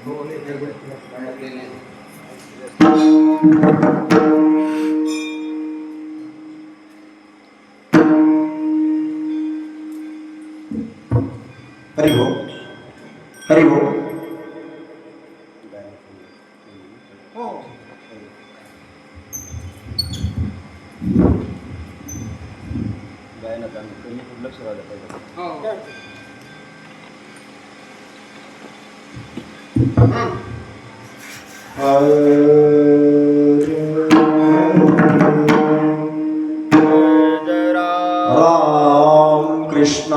हरि बोल, हरि बोल. लक्ष राहिलं पाहिजे. राम कृष्ण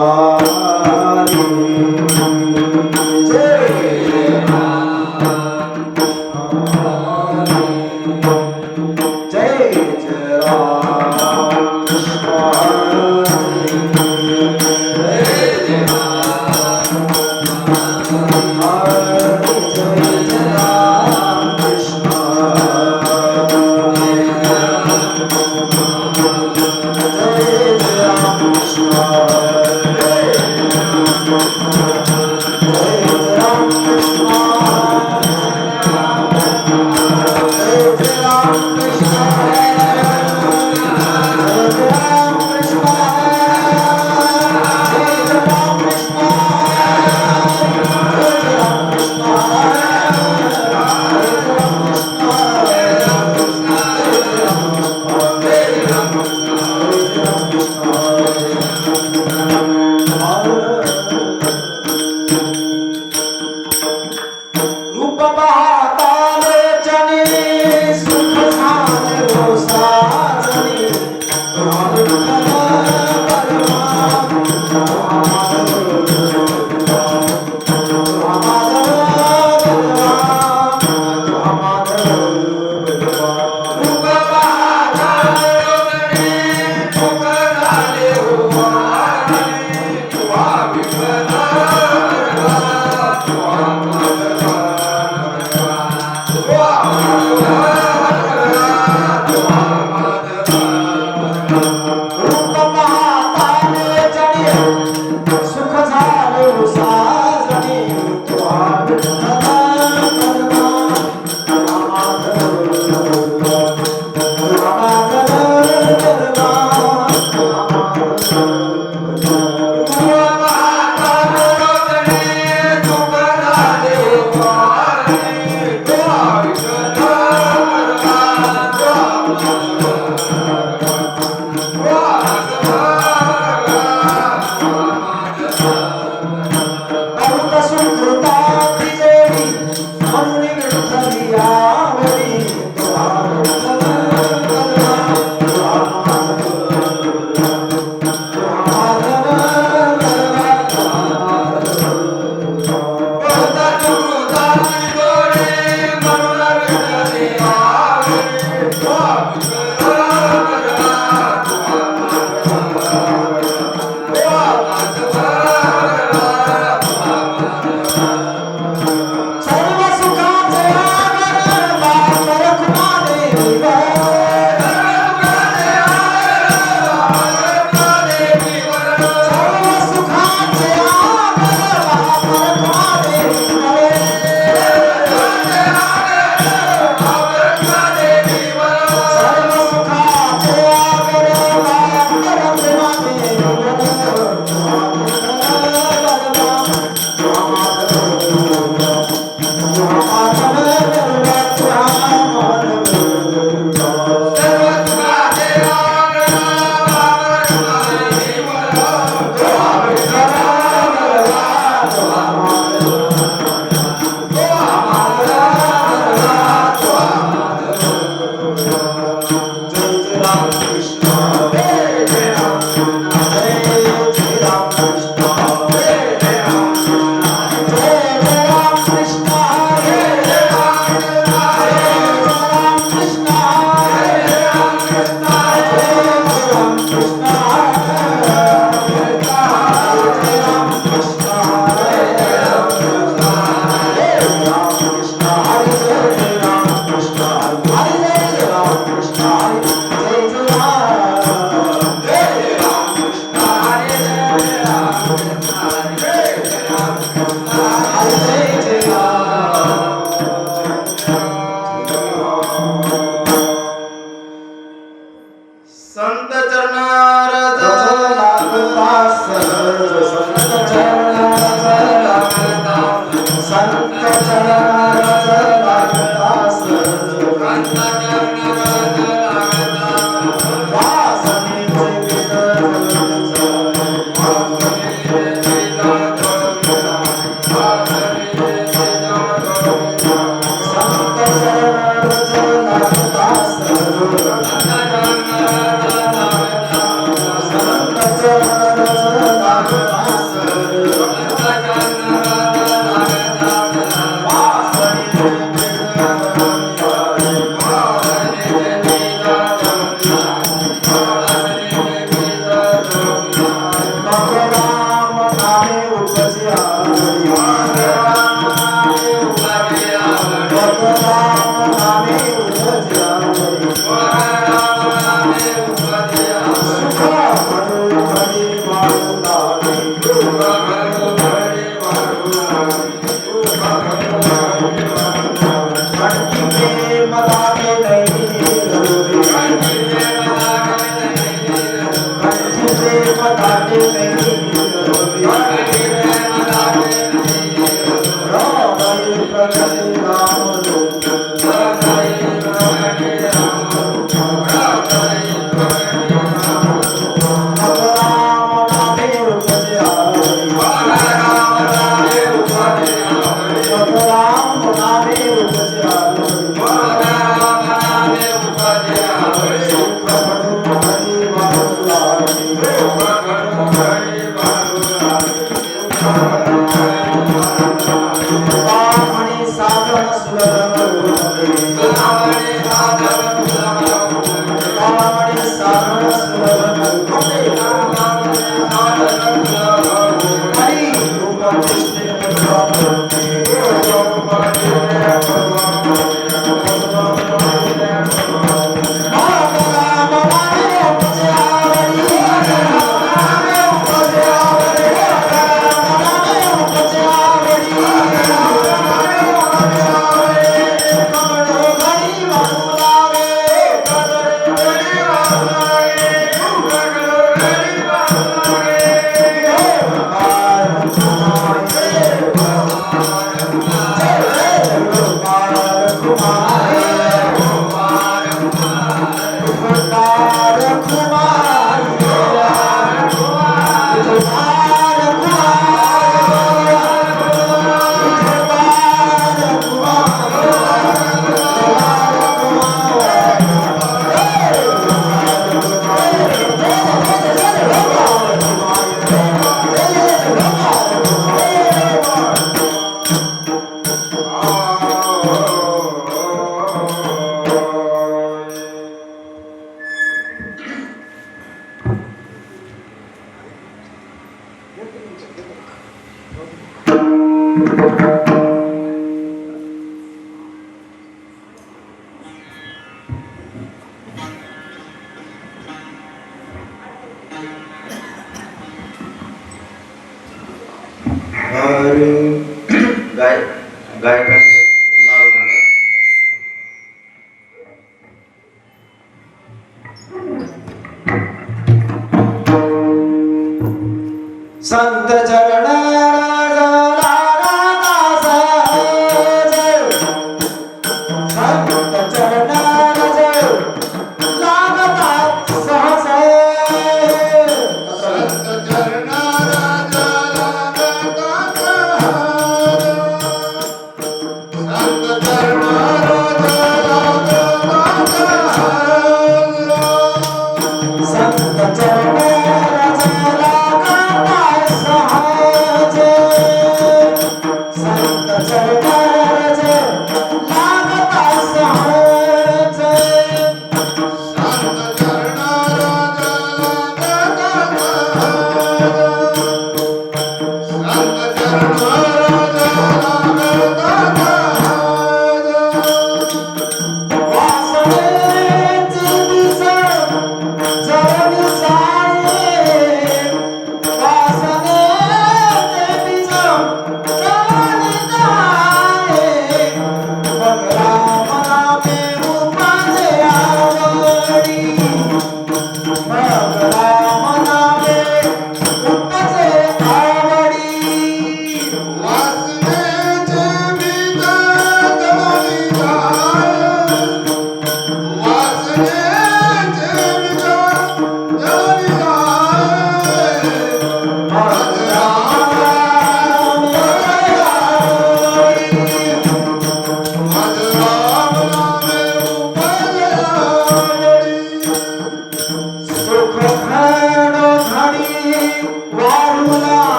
Hare Rama गायकांचं नाव सांगा. संत चरणा संत चरणा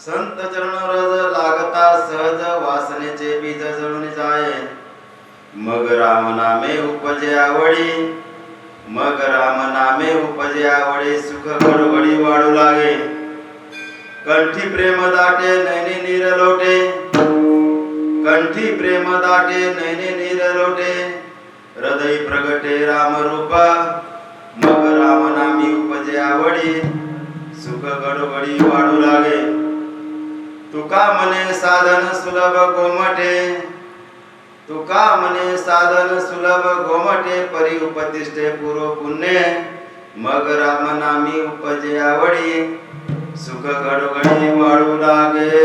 संत चरण रज लागता सहज वासनेचे बीज जळून जाये मग राम नामे उपजे आवडी मग राम नामे उपजे आवडी सुख घडघडी वाढू लागे कंठी प्रेम दाटे नैने नीर लोटे कंठी प्रेम दाटे नैने नीर लोटे हृदय प्रगटे राम रूप मग राम नामी उपजे आवडी सुख घडघडी वाढू लागे तुका मने साधन सुलभ गोमटे तुका मने साधन सुलभ गोमटे परी उपतिष्ठे पूर्व पुण्य मग राम नामी उपजे आवडी सुख घडघडी वाढू लागे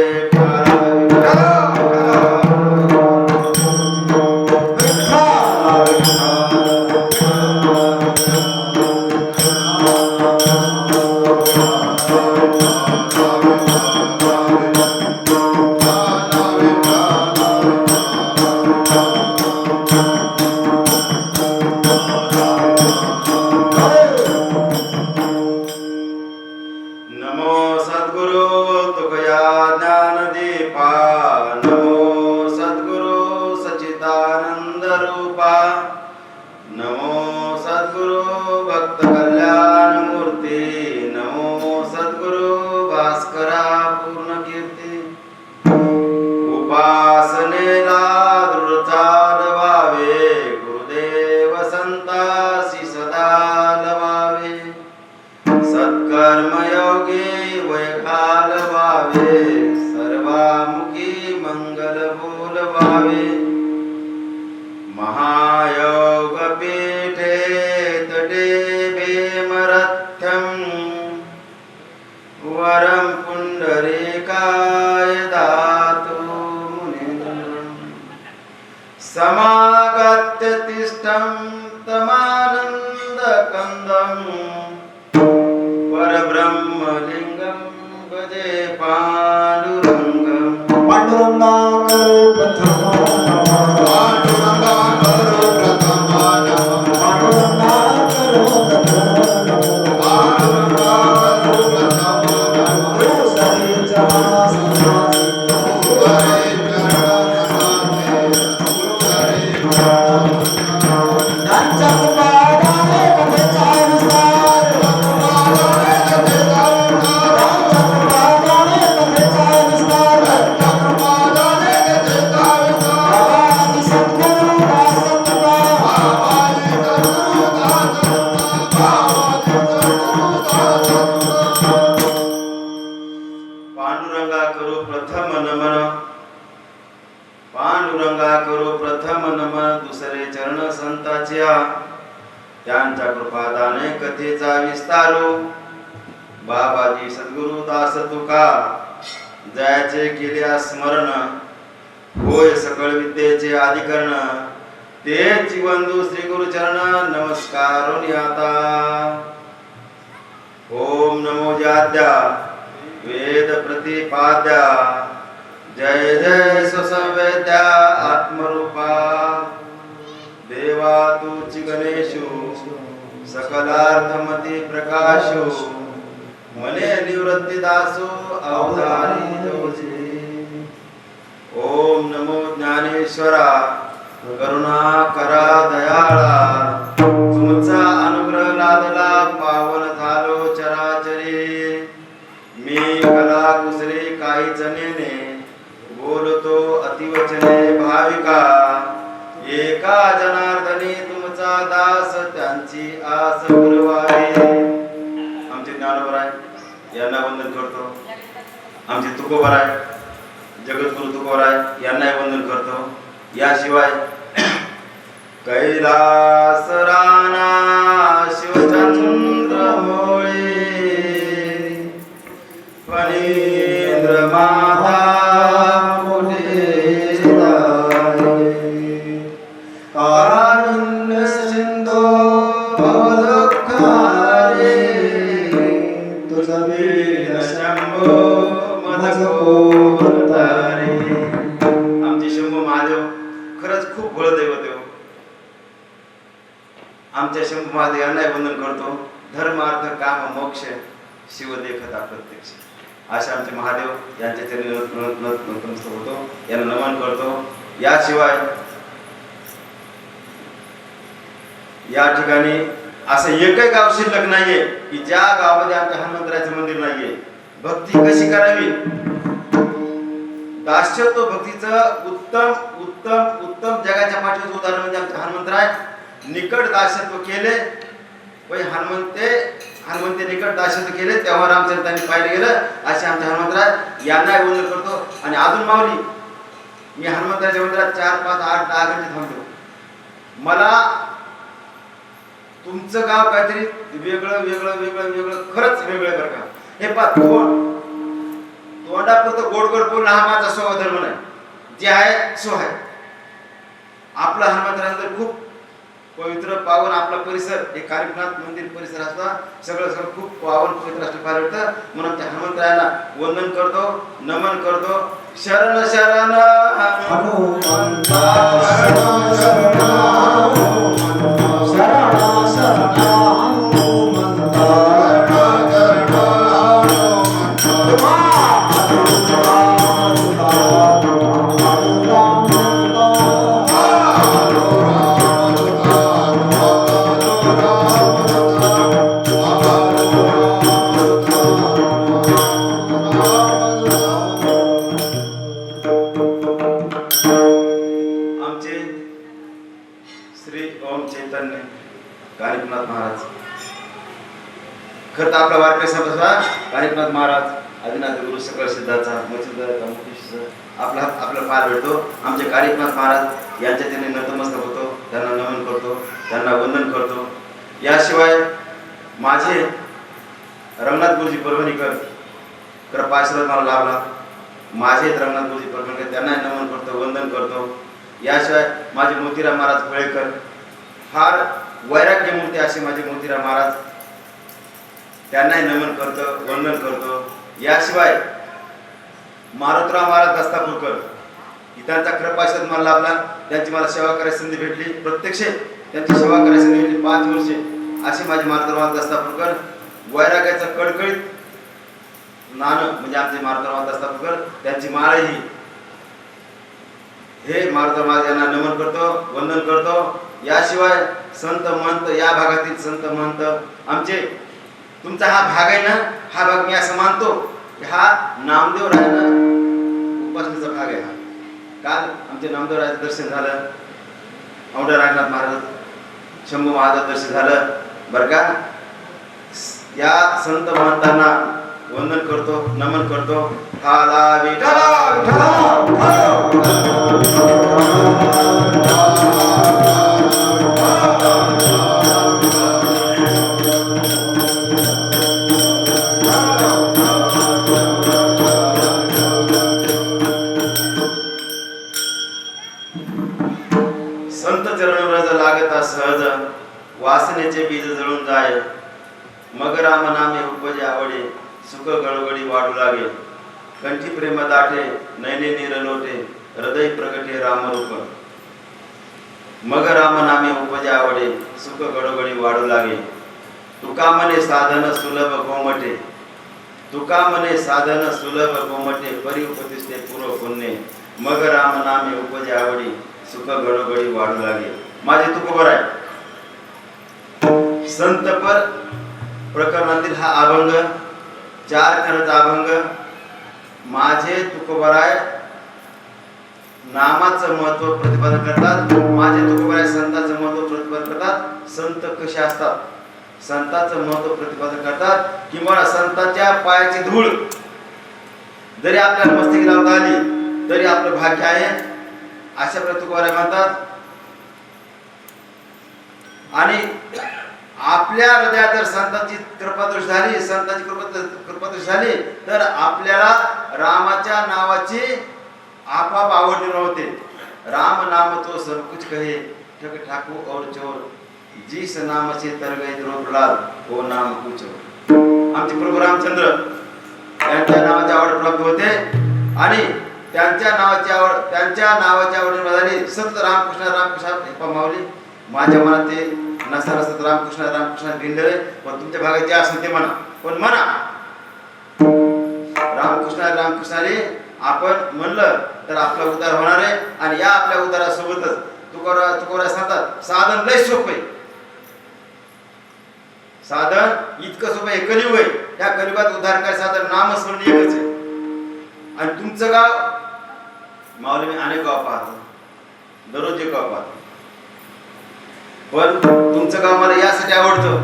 समागत्य तिष्ठं तमानंद कंदं परब्रह्मलिंगं भजे पांडुरंगं पांडुरंगा करो प्रथमा पांडुरंगा करो प्रथमा पांडुरंगा करो प्रथमा पांडुरंगा करो प्रथमा सारे जहां समाधि त्यांच्या कृपादाने कथेचा विस्तारो बाबाजी सद्गुरु दास तुका जयाचे केले स्मरण होय सकळ विद्येचे अधिकरण तेच बंधू श्री गुरु चरण नमस्कार आता ओम नमो जाद्या वेद प्रतिपाद्या जय जय स्वसंवेद्या आत्मरूपा देवा तुची गणेशु सकलार्थमती प्रकाशो मने निवृत्ती दासो अवतारी जोजी ओम नमो ज्ञानेश्वरा करुणा करा दयाळा तुमचा अनुग्रह लादला पावन झालो चराचरी मी कला कुसरे काही जनेने बोलतो अतिवचने भाविका एका जनार्दनी तुमचा दास त्यांची आस पुरवावी आमचे ज्ञानोबराय यांना वंदन करतो आमचे तुकोबराय जगद्गुरु तुकोबराय यांनाही वंदन करतो याशिवाय कैलास राणा शिवचंद्र मोळे फणींद्र माता कारुण्य सिंधो भवदुःखारे तुझ वीर शंभो मदकोतारे आमचे शंभू महादेव खरंच खूप भोळ दैवत आहे आमच्या शंभू महादेव यांनाही वंदन करतो धर्म अर्थ काम मोक्ष शिव देखता प्रत्यक्ष असे आमचे महादेव यांच्या चरणी नतमस्तक होतो, यांना नमन करतो. याशिवाय या ठिकाणी असं एकही गाव शिल्लक नाहीये की ज्या गावामध्ये आमच्या हनुमंतराचं मंदिर नाहीये. भक्ती कशी करावी, दास्यत्व भक्तीचं उत्तम उत्तम उत्तम जगाच्या पाठीचं उदाहरण म्हणजे आमचे हनुमंतराय. निकट दास्यत्व केले हनुमंते निकट दास्यत्व केले तेव्हा रामचरित्राने पाहिलं गेलं. असे आमचे हनुमंतराय यांना वंदन करतो. आणि अजून माऊली, मी हनुमंतराच्या मंदिरात 4, 5, 8, 10 घंटे थांबतो. मला तुमचं गाव काहीतरी वेगळं वेगळं वेगळं वेगळं खरंच वेगळं बरं का. हे पा तोंडापुरतं गोड गोड बोलणं हा माझा स्वभाव धर्म नाही. जे आहे सो आहे. आपला हनुमंतराचं खूप पवित्र पावन आपला परिसर हे कारिकनाथ मंदिर परिसर असता सगळं सगळं खूप पावन पवित्र असं फार वाटतं. म्हणून त्या हनुमंतरायाला वंदन करतो, नमन करतो. शरण शरण हनुमंता शरण शरण शरण शरण हनुमंता कानिफनाथ महाराज. खरं तर आपला वारकरी सभा कानिफनाथ महाराज, आदिनाथ गुरु सकळ सिद्धाचा आपला पार भेटतो. आमचे कानिफनाथ महाराज यांच्या त्यांनी नतमस्तक होतो, त्यांना नमन करतो, त्यांना वंदन करतो. याशिवाय माझे रंगनाथ गुरुजी परभणीकर कृपाआशीर्वाद मला लाभला. माझे रंगनाथ गुरुजी परभणीकर त्यांना नमन करतो, वंदन करतो. याशिवाय माझे मोतीराम महाराज फळेकर, फार वैराग्य मूर्ती असे माझे मोतीराम महाराज, त्यांनाही नमन करतो, वंदन करतो. याशिवाय मारुतराव महाराज दस्तापूरकर, त्यांचा कृपाआशीर्वाद मला लाभला. त्यांची मला सेवा करायची संधी भेटली, प्रत्यक्ष त्यांची सेवा करायची संधी भेटली 5 वर्षे. असे माझे मारुतराव महाराज दस्तापूरकर, वैराग्याचं कडकडीत नाणं म्हणजे आमचे मारुतराव महाराज दस्तापूरकर, त्यांची माळही. हे मारुतराव महाराज यांना नमन करतो, वंदन करतो. याशिवाय संत महंत, या भागातील संत महंत आमचे, तुमचा हा भाग आहे ना, हा भाग मी असं मानतो हा नामदेव रायाना उपासनेचा भाग आहे. हा काल आमचे नामदेव रायाचं दर्शन झालं, औंढा नागनाथ महाराज, शंभू महाराज दर्शन झालं बरं का. या संत महंतांना वंदन करतो, नमन करतो. हाला संत चरणरज लागता सहज, वासनेचे बीज जळून जाय. मग राम नामे उपजे आवडे, सुख गडगडी वाढू लागे. कंठी प्रेम दाटे, नैने निरलोटे, हृदय प्रगटे रामरूप. मग राम नामे उपजे आवडे, सुख गडगडी वाढू लागे. तुका मने साधन सुलभ गोमटे, तुका मने साधन सुलभ गोमटे, परी उपदिष्टे पूर्व पुण्य. मग राम नामे उपजे आवडी, सुख गडगडी वाढू लागे. माझे तुकोबर आहे. संतपर प्रकरणातील हा अभंग 4 खंडाचा अभंग. माझे तुकोबराय नामाचं महत्व प्रतिपादन करतात. माझे तुकोबराय संतांचं महत्व प्रतिपादन करतात. संत कसे असतात, संतांचं महत्व प्रतिपादन करतात. किंवा संतांच्या पायाची धूळ जरी आपल्याला मस्तकी लावता आली तरी आपलं भाग्य आहे, अशा प्रकारे तुकोबराय म्हणतात. आणि आपल्या हृदयात जर संतांची कृपादृष्टी झाली, संतांची कृपादृष्टी झाली तर आपल्याला रामाच्या नावाची आपाप आवड निर्माण होते. राम नाम तो सब कुछ कहे, ठग ठाकू और चोर, जिस नाम से तर गए द्रोपलाल, वो नाम कुछ. आमचे प्रभू रामचंद्र यांच्या नावाची आवड प्राप्त होते. आणि त्यांच्या नावाची आवड निर्माण झाली. संत रामकृष्ण माऊली, माझ्या मनात ते नसत रामकृष्ण गिंडले, पण तुमच्या भागात जे असेल ते म्हणा, पण म्हणा रामकृष्ण रामकृष्ण हरी आपण म्हणलं तर आपला उद्धार होणार आहे. आणि या आपल्या उद्धारासोबतच तुकोबा सांगतात साधन लय सोपं आहे. साधन इतकं सोपं आहे. कलियुग आहे. त्या कलियुगात उद्धार काय साधन नामस्मरण एकच आहे. आणि तुमचं गाव माऊली मी अनेक गाव पाहतो, दररोज एक गाव पाहतो, पण तुमचं गाव मला यासाठी आवडतं,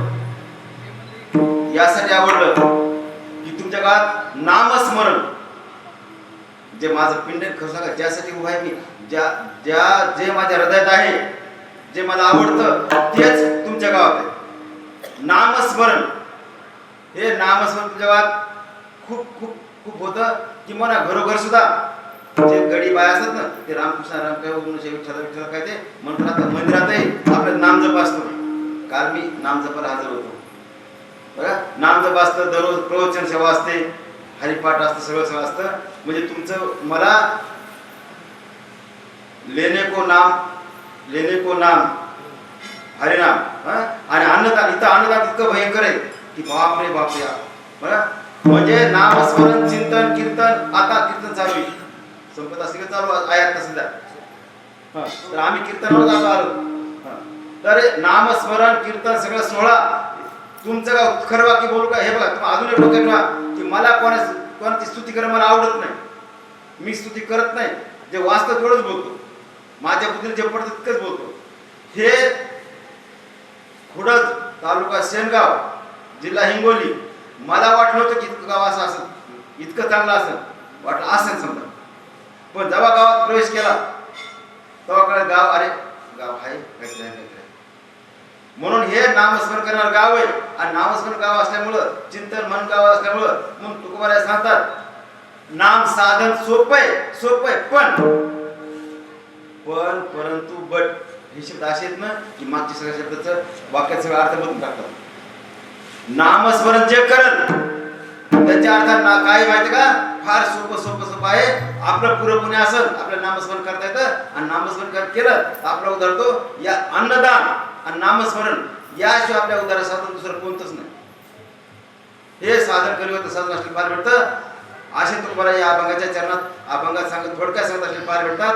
यासाठी आवडलं की तुमच्या गावात नामस्मरण जे माझं पिंड खरं सांगा ज्यासाठी उभा आहे मी, जे माझ्या हृदयात आहे, जे मला आवडतं तेच तुमच्या गावात आहे. नामस्मरण हे नामस्मरण तुमच्या गावात खूप खूप खूप होतं. किंवा घरोघर सुद्धा जे गडी बाय असतात ना ते रामकृष्ण राम काय विठ्ठल विठ्ठल काय ते म्हणतात मंदिरातही आपलं नाम जप असतो. काल मी नाम जपाला हजर होतो बघा. नाम जप असतं, दररोज प्रवचन सेवा असते, हरिपाठ असतं, सगळं असतं. म्हणजे तुमचं मला लेने को नाम हरिनाम आणि अन्नदान. इथं अन्नदान इतकं भयंकर आहे की बापरे बाप या बरं. म्हणजे नामस्मरण चिंतन कीर्तन, आता कीर्तन चालू आहे, संपत असते का चालू आयात सध्या. तर आम्ही कीर्तनावर जातो आलो. तर नामस्मरण कीर्तन सगळं सोहळा तुमचं गाव. खरं वाक्य बोलू का हे बघा, तुम्ही अजून एक डोक्यात ठेवा की मला कोणाची स्तुती करायला मला आवडत नाही. मी स्तुती करत नाही, जे वास्तव तेवढंच बोलतो, माझ्या बुद्धीला जे पडतं तितकंच बोलतो. हे खुडज तालुका सेनगाव जिल्हा हिंगोली. मला वाटलं होतं की इतकं गाव असं असेल, इतकं चांगलं असेल, वाटलं असेल समजा. पण जेव्हा गावात प्रवेश केला तेव्हा कळलं गाव अरे गाव आहे काहीतरी. म्हणून हे नामस्मरण करणारं गाव आहे. आणि नामस्मरण गाव असल्यामुळं, चिंतन मन गाव असल्यामुळं म्हणून तुकोबा सांगतात नाम साधन सोपं आहे पण परंतु बट हे शब्द असे आहेत ना की मागच्या सगळ्या शब्दाचं वाक्यात सगळं अर्थ बदलून टाकतात. नामस्मरण जे करत त्याच्या अर्थात ना काय माहिती का, फार सोपं आहे. आपलं पुरं असेल आपलं नामस्मरण करता येतं आणि नामस्मरण केलं तर आपला उद्धार होतो. या अन्नदान आणि नामस्मरण याशिवाय आपल्या उद्धारा साधन दुसरं कोणतंच नाही. हे साधन करीत साधन असले पार भेटतं. असे तुम्हाला या अभंगाच्या चरणात अभंगात सांगत थोडक्यात सांगत असले पार भेटतात.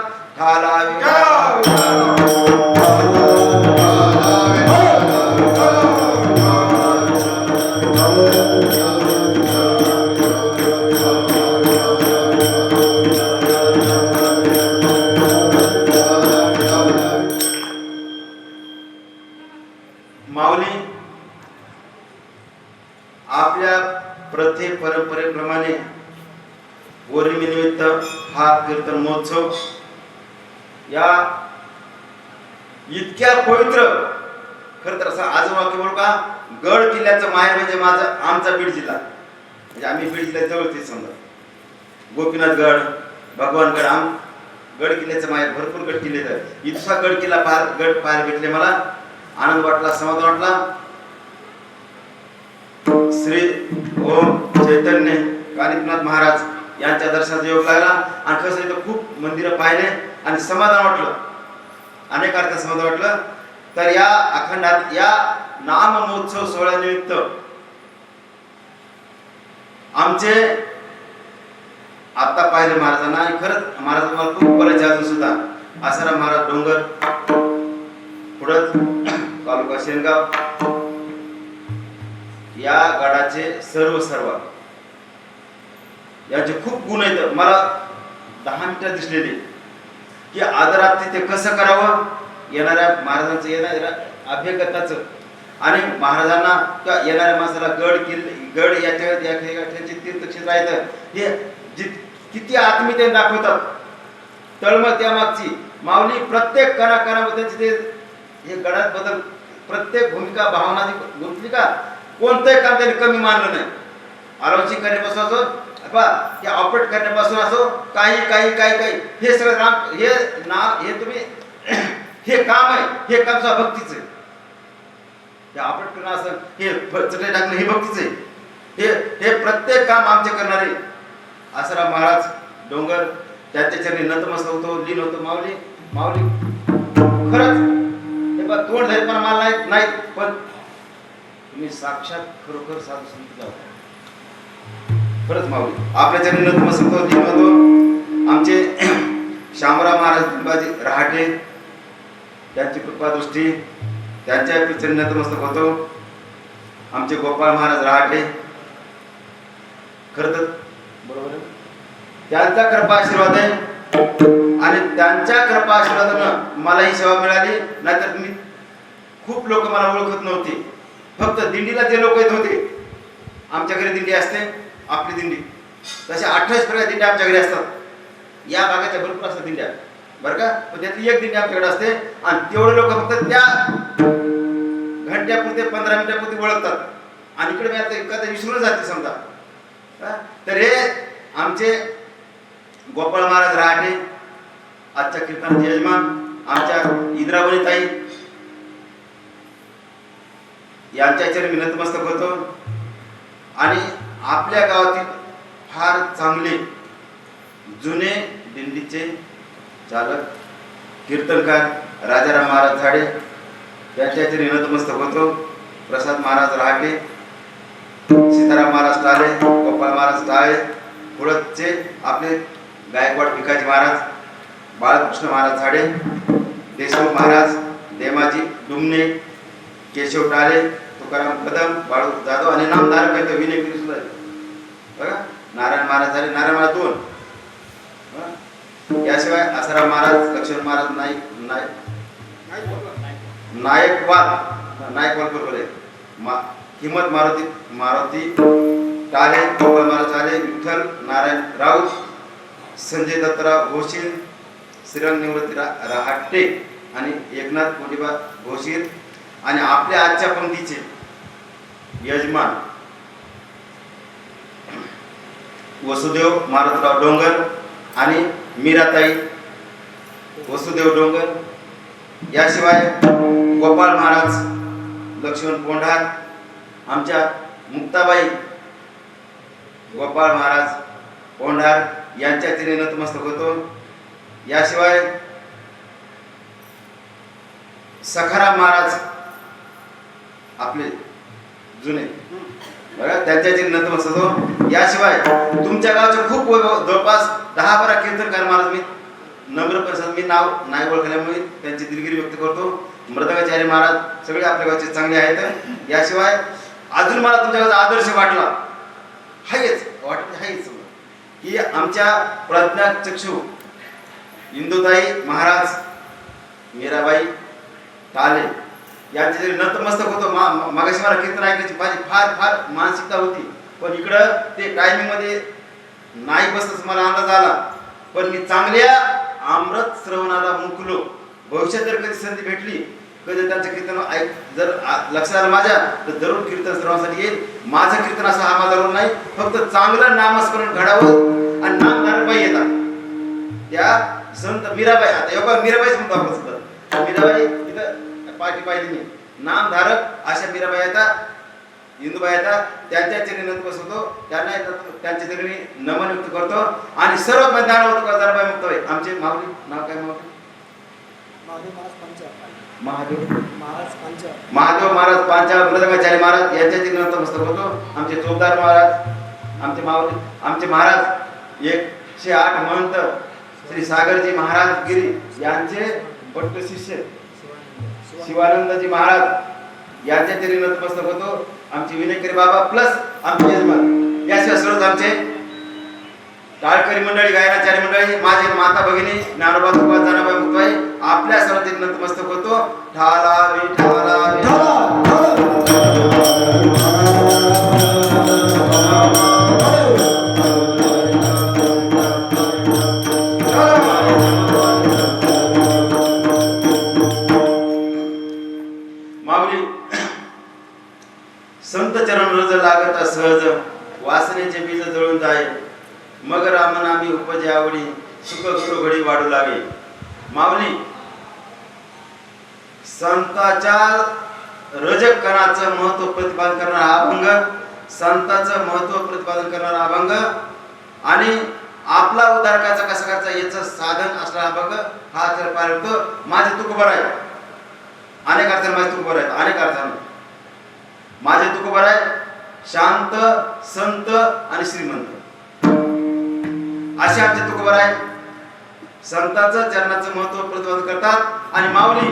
माऊली आपल्या प्रथे परंपरेप्रमाणे पौर्णिमेनिमित्त हा कीर्तन महोत्सव या इतक्या पवित्र, खरं तर असं आज वाक्य बोलू का, गड किल्ल्याचं माहेर म्हणजे आमचा बीड जिल्हा. म्हणजे आम्ही बीड जिल्ह्यात जवळच समजा गोपीनाथगड, भगवानगड, गड किल्ल्याचं माहेर. भरपूर गड किल्ले तर इतका गड किल्ला गड पाहायला भेटले. मला आनंद वाटला, समाधान वाटला. श्री ओम चैतन्य कानिकनाथ महाराज यांच्या दर्शनाचा योग लागला. आणि कसं इथं खूप मंदिरं पाहिले आणि समाधान वाटलं, अनेक अर्थ समाधान वाटलं. तर या अखंडात या नाम महोत्सव सोहळ्यानिमित्त आमचे आता पाहिले महाराजांना. आणि खरंच महाराज मला खूप बोलायचे अजून सुद्धा. आसाराम महाराज डोंगर पुढत तालुका सेनगाव या गडाचे सर्व यांचे खूप गुण आहेत. मला 10 मिनिटं दिसलेले की आदरात ते कसं करावं, येणाऱ्या महाराजांचं येणाऱ्या अभ्यगताचं आणि महाराजांना किंवा येणाऱ्या माणसाला गड याचे तीर्थक्षेत्र आहेत हे किती आत्मीयतेने दाखवतात. तळमळ त्यामागची माऊली प्रत्येक कणाकणामध्ये ते हे गडात बदल प्रत्येक भूमिका भावना गुंतली का कोणतंही काम त्यांनी कमी मानलं नाही. आलोचना करण्यापासून असो की ऑपरेट करण्यापासून असो काही हे सगळं हे तुम्ही हे काम आहे. हे काम सुद्धा भक्तीच आहे. हे ऑपरेट करणं असं हे चटई टाकणं हे भक्तीच आहे. हे प्रत्येक काम आमचे करणारे आसाराम महाराज डोंगर त्यांच्या चरणी नतमस्तक होतो, लीन होतो. माऊली खरंच हे बघ तोंड धैर्य पण मला नाही पण तुम्ही साक्षात खरोखर साधू संत खरंच माऊली आपल्या चरणी नतमस्तक होतो. आमचे शामराव महाराज लिंबाजी रहाटे त्यांची कृपादृष्टी त्यांच्या चरणी नतमस्तक होतो. आमचे गोपाळ महाराज रहाटे खरं तर बरोबर आहे त्यांचा कृपा आशीर्वाद आहे आणि त्यांच्या कृपा आशीर्वादानं मला ही सेवा मिळाली. नाहीतर मी खूप लोक मला ओळखत नव्हते. फक्त दिंडीला जे लोक येत होते आमच्या घरी दिंडी असते आपली दिंडी तशा 28 प्रकार दिंड्या आमच्या घरी असतात. या भागाच्या भरपूर असतात दिंड्या बरं का. पण त्यातली एक दिंडी आमच्याकडे असते आणि तेवढे लोक फक्त त्या घंट्यापुरते 15 मिनिटापुरते ओळखतात आणि इकडे मी आता एखादा विसरून जाते समजा. तर हे आमचे गोपाळ महाराज रहाटे आजच्या कीर्तनाचे यजमान आमच्या इंद्रावणी ताई यांच्या चरणी मी नतमस्तक होतो. आणि आपल्या गावातील फार चांगले जुने दिंडीचे चालक कीर्तनकार राजाराम महाराज झाडे यांच्या चरणी नतमस्तक होतो. प्रसाद महाराज रहाटे, सीताराम महाराज टाळे, गोपाळ महाराज टाळे, पुढचे आपले गायकवाड भिकाजी महाराज, बाळकृष्ण महाराज झाडे, देशमुख महाराज, देमाजी डुमणे, केशव टाळे, तुकाराम कदम, बाळू जाधव आणि नामधारक आहे विनय गिरी सुद्धा बघा. नारायण महाराज झाले, नारायण महाराज 2. याशिवाय आसाराम महाराज, लक्ष्मण महाराज नायकवाल बरोबर आहे. हिम्मत मारुती टाळे, गोपाळ महाराज टाळे, विठ्ठल नारायण राऊत, संजय दत्तराव घोशील, श्रीरंग निवृत्ती रहाटे आणि एकनाथ कोटिबा घोशील आणि आपल्या आजच्या पंक्तीचे यजमान वसुदेव मारुतराव डोंगर आणि मीराताई वसुदेव डोंगर. याशिवाय गोपाळ महाराज, लक्ष्मण पोंढार, आमच्या मुक्ताबाई गोपाळ महाराज पोंढार यांच्या चरणी नतमस्तक होतो. याशिवाय सखाराम महाराज आपले जुने बघा त्यांच्या चरणी नतमस्तक होतो. याशिवाय तुमच्या गावचे खूप जवळपास 10-12 कीर्तनकार महाराज मी नम्र प्रसाद मी नाव नाही ओळखल्यामुळे त्यांची दिलगिरी व्यक्त करतो. मृदंगाचार्य महाराज सगळे आपल्या गावचे चांगले आहेत. याशिवाय अजून मला तुमच्या गावचा आदर्श वाटला हायच की आमच्या प्रज्ञाचक्षु इंदुताई महाराज मीराबाई टाले यांच्या जरी नतमस्तक होतो. मागाशी मला कीर्तन ऐकण्याची माझी फार मानसिकता होती पण इकडं ते टायमिंगमध्ये नाही बसतच मला अंदाज आला. पण मी चांगल्या अमृत श्रवणाला मुकलो. भविष्यात जर कधी संधी भेटली कधी त्यांचं कीर्तन ऐक जर लक्षात आलं माझ्या तर जरूर कीर्तन श्रवणासाठी येईल. माझं कीर्तन असं हा माझा रोल नाही. फक्त चांगलं नामस्मरण घडावं आणि नामधारक बाई येतात त्या संत मीराबाई. आता एवढा मीराबाईच म्हणतो आपण सुद्धा मीराबाई इथं पाठी पाहिली मी नामधारक अशा मीराबाई येतात इंदुबाई येतात त्यांच्या चरणी नतमस्तक होतो. त्यांना त्यांच्या चरणी नमन व्यक्त करतो आणि सर्व ज्ञान होतो कर्तारबाई मुक्ताबाई आमचे माऊली नाव काय माऊली महादेव महाराज पांचाळ मृदंगाचार्य महाराज यांच्या चरणी नतमस्तक होतो. आमचे चोपदार महाराज आमचे माऊली आमचे महाराज 108 महंत श्री सागरजी महाराज गिरी यांचे भट्ट शिष्य शिवानंदजी महाराज यांच्या चरणी नतमस्तक होतो. आमचे विनयकरी बाबा प्लस आमचे यजमान याशिवाय सर्वच आमचे टाळकरी मंडळी गायनाचार्य मंडळी माझे माता भगिनी ज्ञानोबा तुकोबा जनाबाई मुक्ताबाई आपल्या सर्वांचे नतमस्तक होतो. ठाला विठाला माऊली संत चरण रज लागता सहज वासनेचे बीज जळून जाय मग रामनामी उपजे आवडी सुख गुरु घडी वाढू लागे. माऊली संताच्या रजक कणाचं महत्व प्रतिपादन करणारा हा अभंग संताचं महत्व प्रतिपादन करणारा अभंग आणि आपला उद्धारकाचा कसा करायचा याचं साधन असणारा अभंग हा तर पाळतो. माझे तुकोबर आहे अनेक अर्थाने माझे तुकोबर आहेत अनेक अर्थाने माझे तुकोबर आहे शांत संत आणि श्रीमंत असे आमचे तुकोबार आहे. संतांचं चरणाचं महत्व प्रतिपादन करतात. आणि माऊली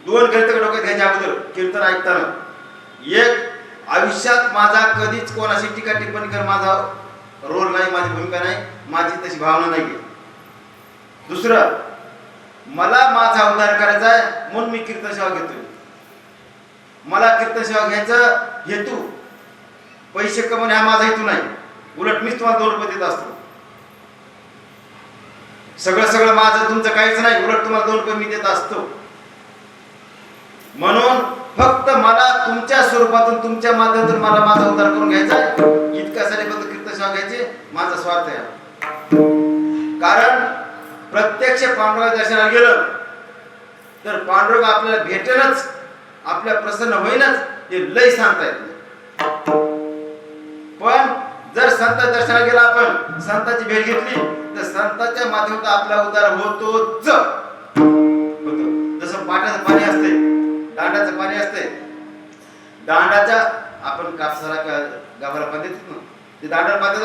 दोन ग्रंथ डोक्यात घ्यायच्या अगोदर कीर्तन ऐकताना, एक आयुष्यात माझा कधीच कोणाशी टीका टिप्पणी कर माझा रोल नाही, माझी भूमिका नाही, माझी तशी भावना नाही. दुसरं, मला माझा उद्धार करायचा आहे म्हणून मी कीर्तन सेवा घेतोय. मला कीर्तन सेवा घ्यायचा हेतू पैसे कमवणे हा माझा हेतू नाही. उलट मीच तुम्हाला 2 रुपये देत असतो. सगळं माझं तुमचं काहीच नाही, उलट तुम्हाला 2 रुपये मी देत असतो. म्हणून फक्त मला तुमच्या स्वरूपातून तुमच्या माध्यमातून मला माझा उद्धार करून घ्यायचा आहे. इतक्यासाठी फक्त कीर्तन सेवा घ्यायची माझा स्वार्थ आहे. कारण प्रत्यक्ष पांडुरंगा दर्शनाला गेलं तर पांडुरंग आपल्याला भेटेनच, आपल्या प्रसन्न होईनच, हे लय सांगता येत नाही. पण जर संत दर्शनाला गेला, आपण संतांची भेट घेतली तर संतांच्या माध्यमातून आपला उद्धार होतोच होतो. जसं पाटाचं पाणी असते, दांडाचं पाणी असते. दांडाच्या आपण कापसाला गावाला पाणी देतो ना, ते दांडाला पाणी,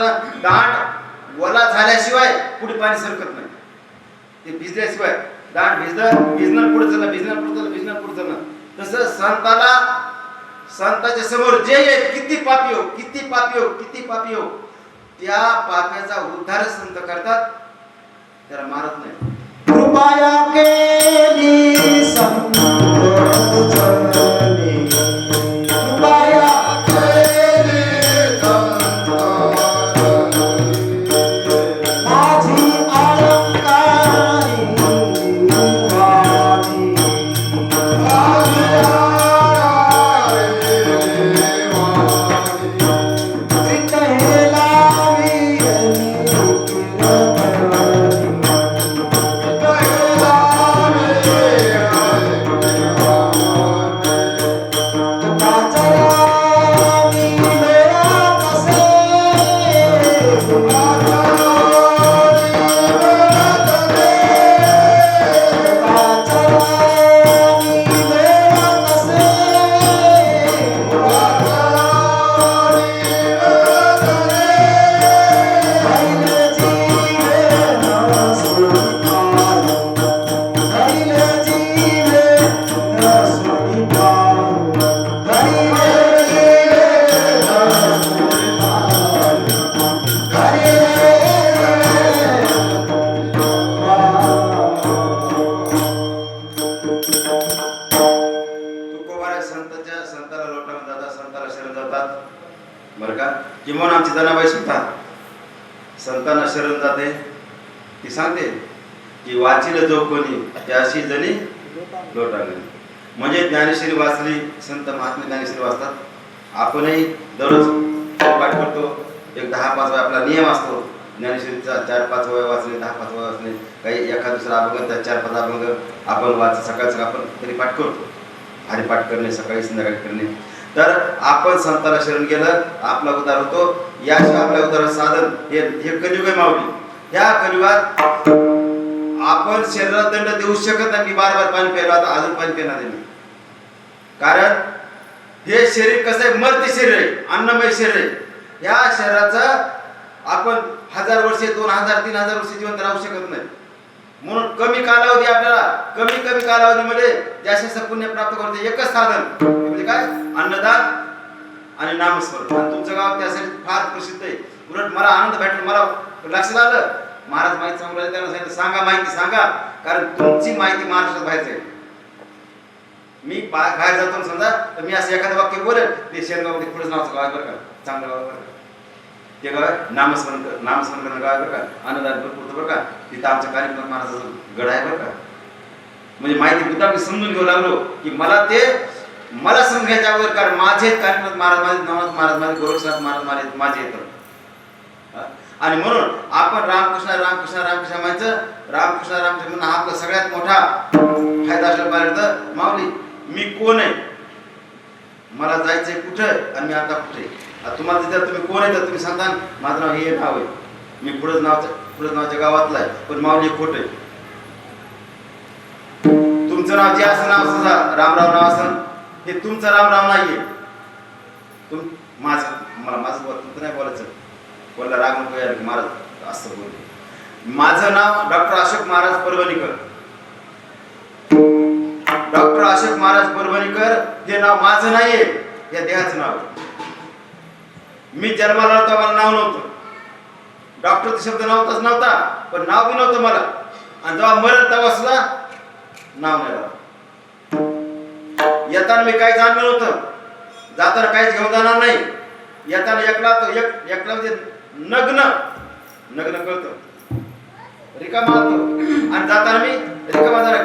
दांड ओला झाल्याशिवाय पुढे पाणी सरकत नाही. ते भिजल्याशिवाय दांड भिजणं पुढे चालणं. तसं संताच्या समोर जे येईल, किती पापी हो, त्या पाप्याचा उद्धार संत करतात, त्याला मारत नाही. कृपया केली संत जननी, कृपया केली संत जननी, माझी अलंकारी वाणी, माझी अलंकारी वाणी, तिथे लावी संताला लोटावून जातात, संताला शरण जातात. बरं का? किंवा आमची जनाबाई सुद्धा संतांना शरण जाते. ती सांगते की वाचिल जो कोणी त्याशी जणी लोटांगणी. म्हणजे ज्ञानेश्वरी वाचली, संत महात्मा ज्ञानेश्वरी वाचतात. आपणही दररोज पाठ करतो. एक 10-5 वेळा आपला नियम असतो ज्ञानेश्वरीचा. 4-5 वेळा वाचले, 10-5 वेळा वाचले. काही एखाद दुसरा अभंग, त्या 4-5 अभंग आपण सकाळचं आपण तरी पाठ करतो. हरिपाठ करणे, सकाळी संध्याकाळी करणे. तर आपण संताला शरण गेलं, आपला उद्धार होतो. याशिवाय आपल्या उद्धाराचं साधन हे कलियुग आहे माऊली. ह्या कलियुगात आपण शरीरात दंड देऊ शकत नाही. मी बार पाणी प्यायला, आता अजून पाणी पिणार आहे मी. कारण हे शरीर कसं आहे, मर्त्य शरीर आहे, अन्नमय शरीर आहे. या शरीराचं आपण 1000 वर्षे, 2000, 3000 वर्षे जिवंत राहू शकत नाही. म्हणून कमी कालावधी, आपल्याला कमी कालावधीमध्ये जास्त पुण्य प्राप्त करते एकच साधन म्हणजे काय, अन्नदान आणि नामस्मरण. आणि तुमचं गाव त्यासाठी फार प्रसिद्ध आहे. उलट मला आनंद भेटला. मला लक्षात आलं महाराज माहिती सांगू त्यांना सांगितलं सांगा, माहिती सांगा. कारण तुमची माहिती महाराष्ट्रात बाहेरच आहे. मी बाहेर जातो समजा तर मी असं एखादं वाक्य बोलेल, ते शेरगावमध्ये पुढेच नावाचं गाव आहे बरं का, चांगलं गाव आहे बरं का. ते गाव आहे नामस्मरण करणं गाव आहे बरं का, अन्नदान भरपूर बरं का. तिथं आमच्या कार्यक्रम महाराजाचा गड आहे बरं का. म्हणजे माहिती मुद्दा मी समजून घेऊ लागलो की मला समजून घ्यायच्या अगोदर. कारण माझे कार्यक्रम महाराज माझे, नवनाथ महाराज माझे, गोरक्षनाथ महाराज माझे येतात. आणि म्हणून आपण रामकृष्ण म्हणायचं. रामकृष्ण म्हणणं हा आपला सगळ्यात मोठा फायदा असला पाहिजे. माऊली मी कोण आहे, मला जायचंय कुठं आणि मी आता कुठे. तुम्हाला तिथं तुम्ही कोण आहे तर तुम्ही सांगता माझं नाव हे नाव आहे, मी पुढं नावच्या गावातला आहे. पण माऊली खोट आहे. तुमचं नाव जे असं नाव सुद्धा रामराव नाव असं, हे तुमचं रामराव नाहीये. माझं तुमचं नाही बोलायचं. बोलला राग नको यार महाराज असं बोलले. माझं नाव डॉक्टर अशोक महाराज परभणीकर. डॉक्टर अशोक महाराज परभणीकर हे नाव माझं नाहीये, या देहाचं नाव आहे. मी जन्माला होता मला नाव नव्हतं, डॉक्टरचा शब्द नव्हता, पण नाव बी नव्हतं मला. आणि जेव्हा मरण तेव्हा सुद्धा नाव नाही राहिलं. येताना मी काही जाणलं नव्हतं, जाताना काहीच घेऊन जाणार नाही. येताना एकला म्हणजे नग्न कळतं, रिकामा होतो. आणि जाताना मी रिकामा जाणार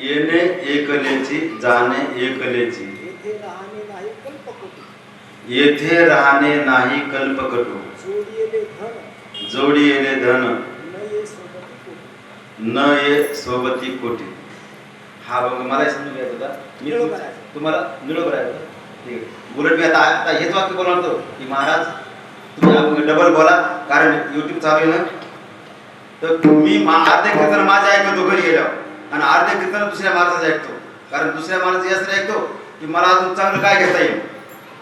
येणे एकलेची जाणे एकलेची, येथे राहणे नाही कल्पकटू, जोडी येले धन न ये सोबती कोटी. हा बघ मला समजून घ्यायचं होता, मी तुम्हाला निरोप आहे. ठीक आहे, उलट मी आता हेच वाक्य बोलतो की महाराज तुम्ही डबल बोला, कारण युट्यूब चालू आहे ना. तर मी अर्धे कीर्तन माझे ऐकतो घरी गेल्यावर, आणि अर्धे कीर्तन दुसऱ्या महाराजाचं ऐकतो. कारण दुसऱ्या महाराज यासाठी ऐकतो की मला अजून चांगलं काय घेता येईल,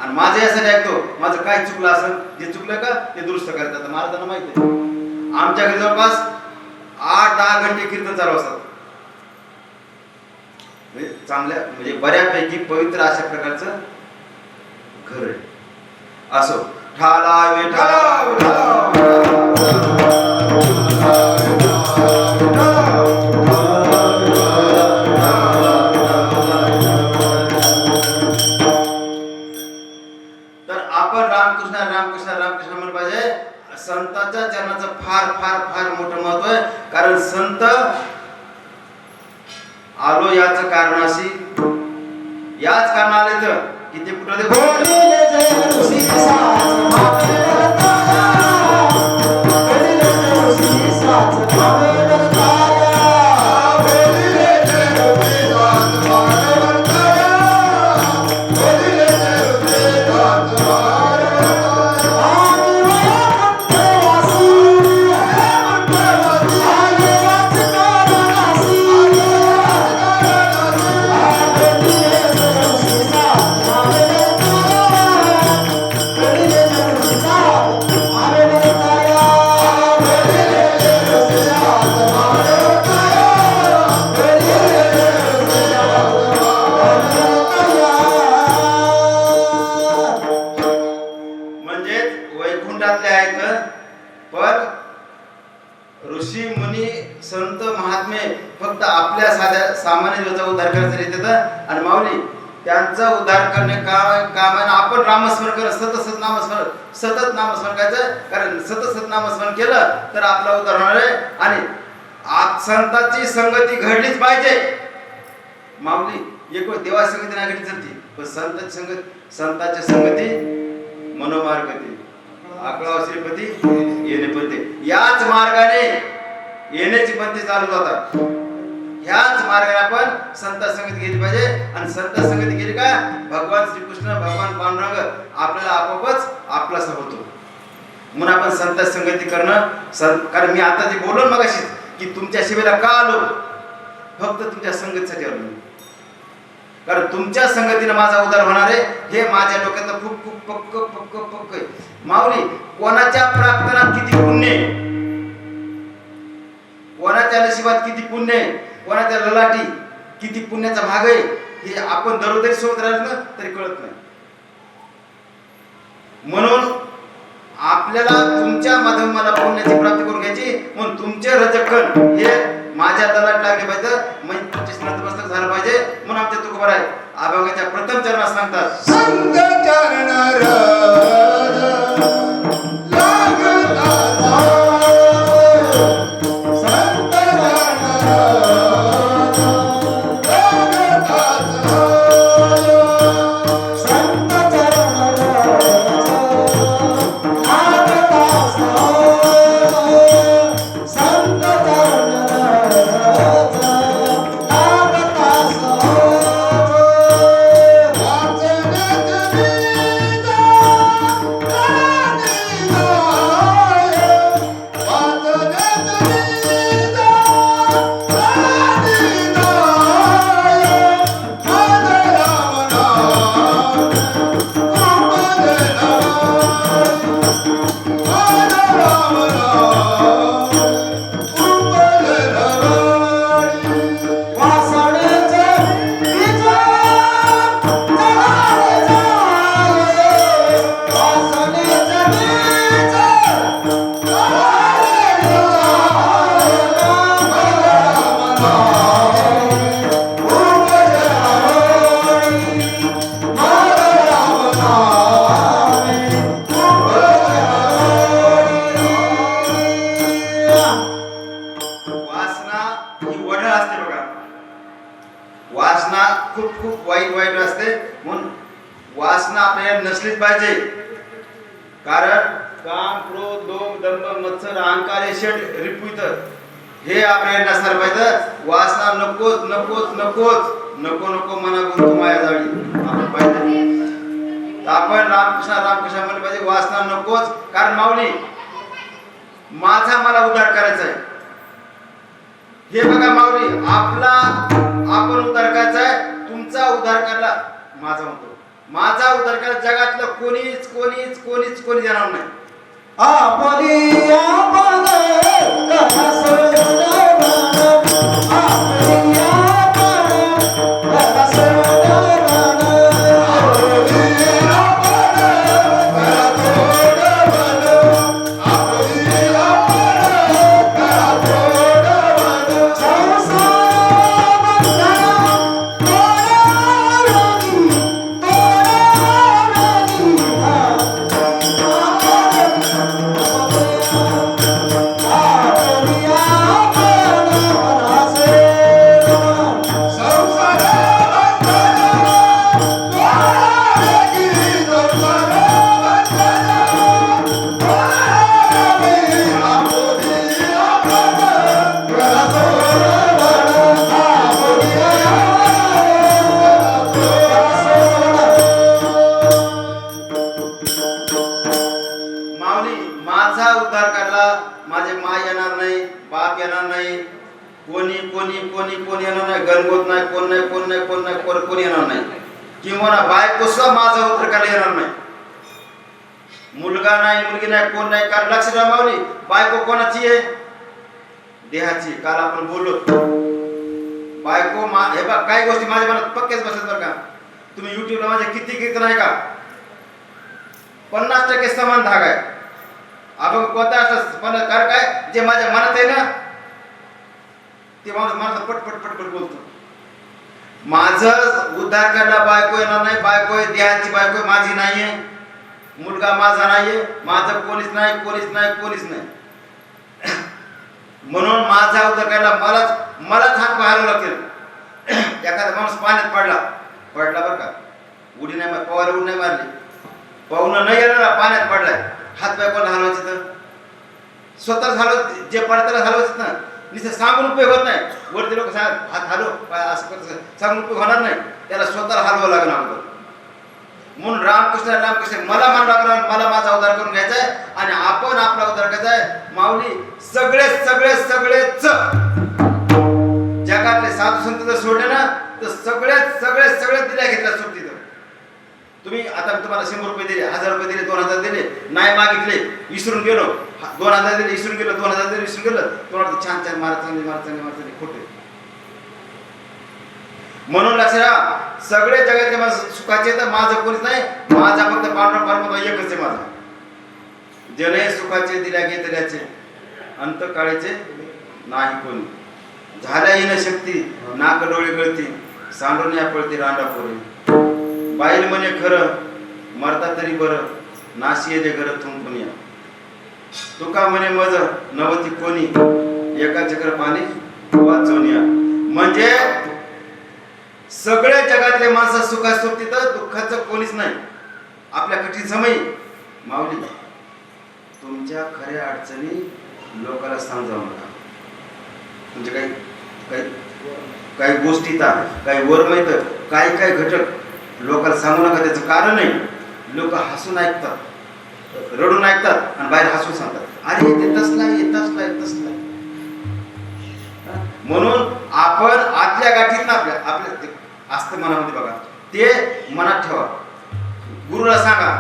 आणि माझं यासाठी ऐकतो माझं काय चुकलं असेल, जे चुकलं का ते दुरुस्त करतात. महाराजांना माहिती आहे आमच्या घरी जवळपास 8-10 घंटे कीर्तन चालू असतात. म्हणजे चांगल्या म्हणजे बऱ्यापैकी पवित्र अशा प्रकारचं घर आहे. असो ठाला रामकृष्ण म्हणलं पाहिजे. संतांच्या चरणाचं फार फार फार मोठं महत्व आहे. कारण संत आलो याच कारणाशी, याच कारणाले तर की ते कुठे ऋषी मुनी संत महात्मे फक्त आपल्या साध्या सामान्य जीवाचा उद्धार करायचा येतात. आणि माऊली त्यांचा उद्धार करणे कामाने आपण नामस्मरण कर, सतत नामस्मरण करायचं. कारण सतत नामस्मरण केलं तर आपला उद्धार होणार आहे. आणि संतांची संगती घडलीच पाहिजे. माऊली एक देवा संगती नाही घडली चालते, पण संतांची संगती मनोमार्गती आकळा श्रीपती येणे पते. याच मार्गाने येण्याची बंदी चालू होतात. ह्याच मार्गाने आपण संत संगत गेली पाहिजे. आणि संत संगत गेली का भगवान श्रीकृष्ण भगवान पांडुरंग आपल्याला आपोआपच आपलासा होतो. म्हणून आपण संत संगती करणं कारण मी आता जे बोललो मगाशी की तुमच्या शिवेला का आलो, फक्त तुमच्या संगतीसाठी आलो. कारण तुमच्या संगतीने माझा उद्धार होणार आहे हे माझ्या डोक्यात खूप खूप पक्क पक्क पक्क आहे. माऊली कोणाच्या प्रार्थनात किती पुण्य आहे, कोणाच्या नशिबात किती पुण्य आहे, कोणाच्या ललाटी किती पुण्याचा भाग आहे हे आपण दरोदरी सोबत राहिलो ना तरी कळत नाही. म्हणून आपल्याला तुमच्या माध्यमाला पुण्याची प्राप्ती करून घ्यायची. म्हणून तुमचे रजकण हे माझ्या दलात लागले पाहिजे, म्हणजे तुमचे नतमस्तक झालं पाहिजे. म्हणून आमच्या तुकोबार आहे अभंगाच्या प्रथम चरणात सांगतात संत चरण रज लागता संत चरण रज लागता संत चरण रज संत चरण रज वासना खूप खूप वाईट असते. म्हणून वासना आपल्याला नसलीच पाहिजे. कारण काम क्रोध लोभ दंभ मत्सर अहंकार हे षट रिपुत हे आपल्याला नसणार पाहिजे. वासना नकोच नकोच नकोच नको नको मना गुरु माया जाळी आपण पाहिजे. आपण रामकृष्ण म्हणले पाहिजे वासना नकोच. कारण माऊली माझा मला उद्धार करायचा आहे. हे बघा माऊली आपला आपण उद्धार करायचा आहे. तुमचा उद्धार करायला माझा होतो. माझा उद्धार करायला जगातलं कोणीच कोणीच कोणीच कोणी जाणार नाही. आपली आपण कथा सोडवणार आपली आपण कथा सोडवणार आपली आपण कथा सोडवणार आपली आपण कथा सोडवणार संसार बंधना तोडावी माऊली माझा उद्धार करायला माझे माय येणार नाही, बाप येणार नाही, कोणी कोणी कोणी कोणी येणार नाही, गणगोत नाही, कोण नाही कोण नाही कोण नाही कोणी येणार नाही. किंवा ना बायको सुद्धा माझा उद्धार करायला येणार नाही. मुलगा नाही मुलगी नाही कोण नाही. कारण लक्ष द्या माऊली बायको कोणाची आहे? देहाची. काल आपण बोललो बायको हे बघ काही गोष्टी माझ्या मनात पक्केच बसत बरं का. तुम्ही युट्यूबला माझे किती कीर्तन आहे का 50% समान धाग आहे. आपण कोणता असं पण कर काय जे माझ्या मनात आहे ना ते माणूस माझं पटपट पटपट बोलतो. माझं उद्धार करायला बायको येणार नाही. बायको आहे देहाची बायको आहे, माझी नाहीये. मुलगा माझा नाहीये, माझं कोणीच नाही कोणीच नाही कोणीच नाही. म्हणून माझा उद्धार करायला मलाच हात पाहायला लागतील. एखादा माणूस पाण्यात पडला बरं का, उडी नाही मारली, पवायला उडी नाही मारली, पाहुणं नाही येणार पाण्यात पडलाय, हात पाय कोण हलवायचे तर स्वतःच हलव, जे पडताना हलवायचं ना नुसतं सांगून उपयोग होत नाही. वरती लोक सांग हात हलव असं करत सांगून उपयोग होणार नाही. त्याला स्वतःला हलवावं लागणार अगोदर. म्हणून रामकृष्ण मला म्हणावं लागणार, मला माझा उद्धार करून घ्यायचा आहे आणि आपण आपला उद्धार करायचा आहे. माऊली सगळेच जगातले साधू संत जर सोडले ना तर सगळे दिल्या घेतल्या सोडतील. तुम्ही आता तुम्हाला 100 रुपये दिले, 1000 रुपये दिले, 2000 दिले, नाही मागितले, विसरून गेलो, 2000 दिले विसरून गेलो, 2000 दिले विसरून गेलो, तुम्हाला छान मारा चांगली खोटे. म्हणून लक्षात ठेवा, सगळे जगातले माणसं सुखाचे तर माझं कोणीच नाही. माझा फक्त पांडुरंग परमात्मा एकच आहे माझा. जने सुखाचे दिल्या घेतल्याचे अंत काळेचे नाही कोणी. झाल्या येणं शक्ती नाक डोळे गळती सांडून या पळती रांडा पोरे. बाईल म्हणे खरं मरता तरी बरं नाशी येते घर थुंकून या. तुका म्हणे मज नवती कोणी एका चक्र पाणी वाचवून या. म्हणजे सगळ्या जगातले माणसं सुखात सुखती तर दुःखाचं कोणीच नाही. आपल्या कठीण समयी माऊली तुमच्या खऱ्या अडचणी लोकांना सांगावं नका. म्हणजे काही गोष्टी काही वर माहित काही घटक लोकांना सांगू नका. त्याचं कारण नाही. लोक हसून ऐकतात, रडून ऐकतात आणि बाहेर हसून सांगतात, अरे ते तसला. म्हणून आपण आतल्या गाठीत ना आपल्या असतं मनामध्ये बघा, ते मनात ठेवा. गुरुला सांगा,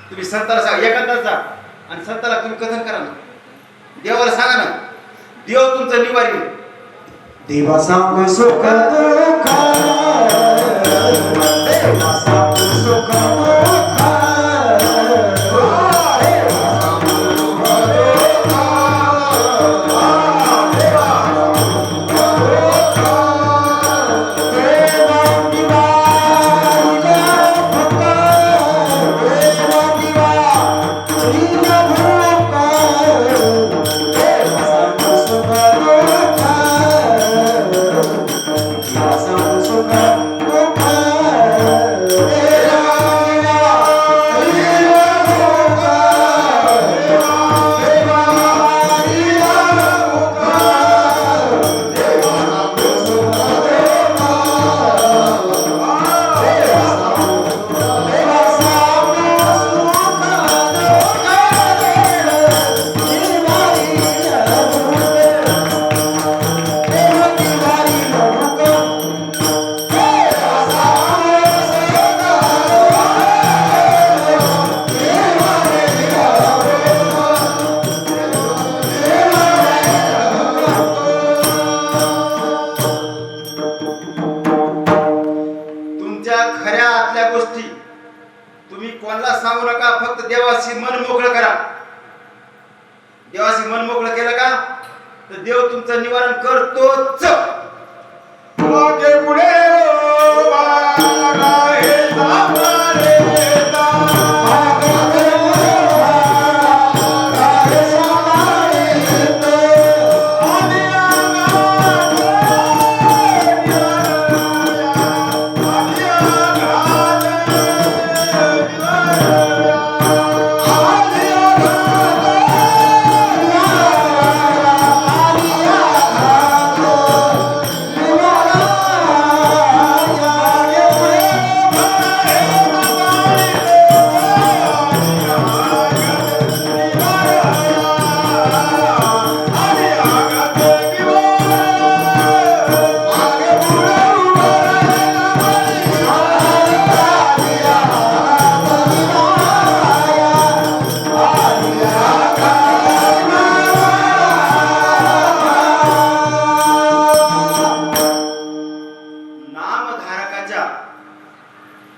तुम्ही संताला सांगा, एकांतात जा आणि संताला तुम्ही कथन करा ना. देवाला सांगा ना, देव तुमचं निवारी. देवा सांग सुख दुःख, देवा सांग सुख दुःख, देवाशी मन मोकळं करा. देवाशी मन मोकळं केलं का तर देव तुमचं निवारण करतोच. मागे पुढे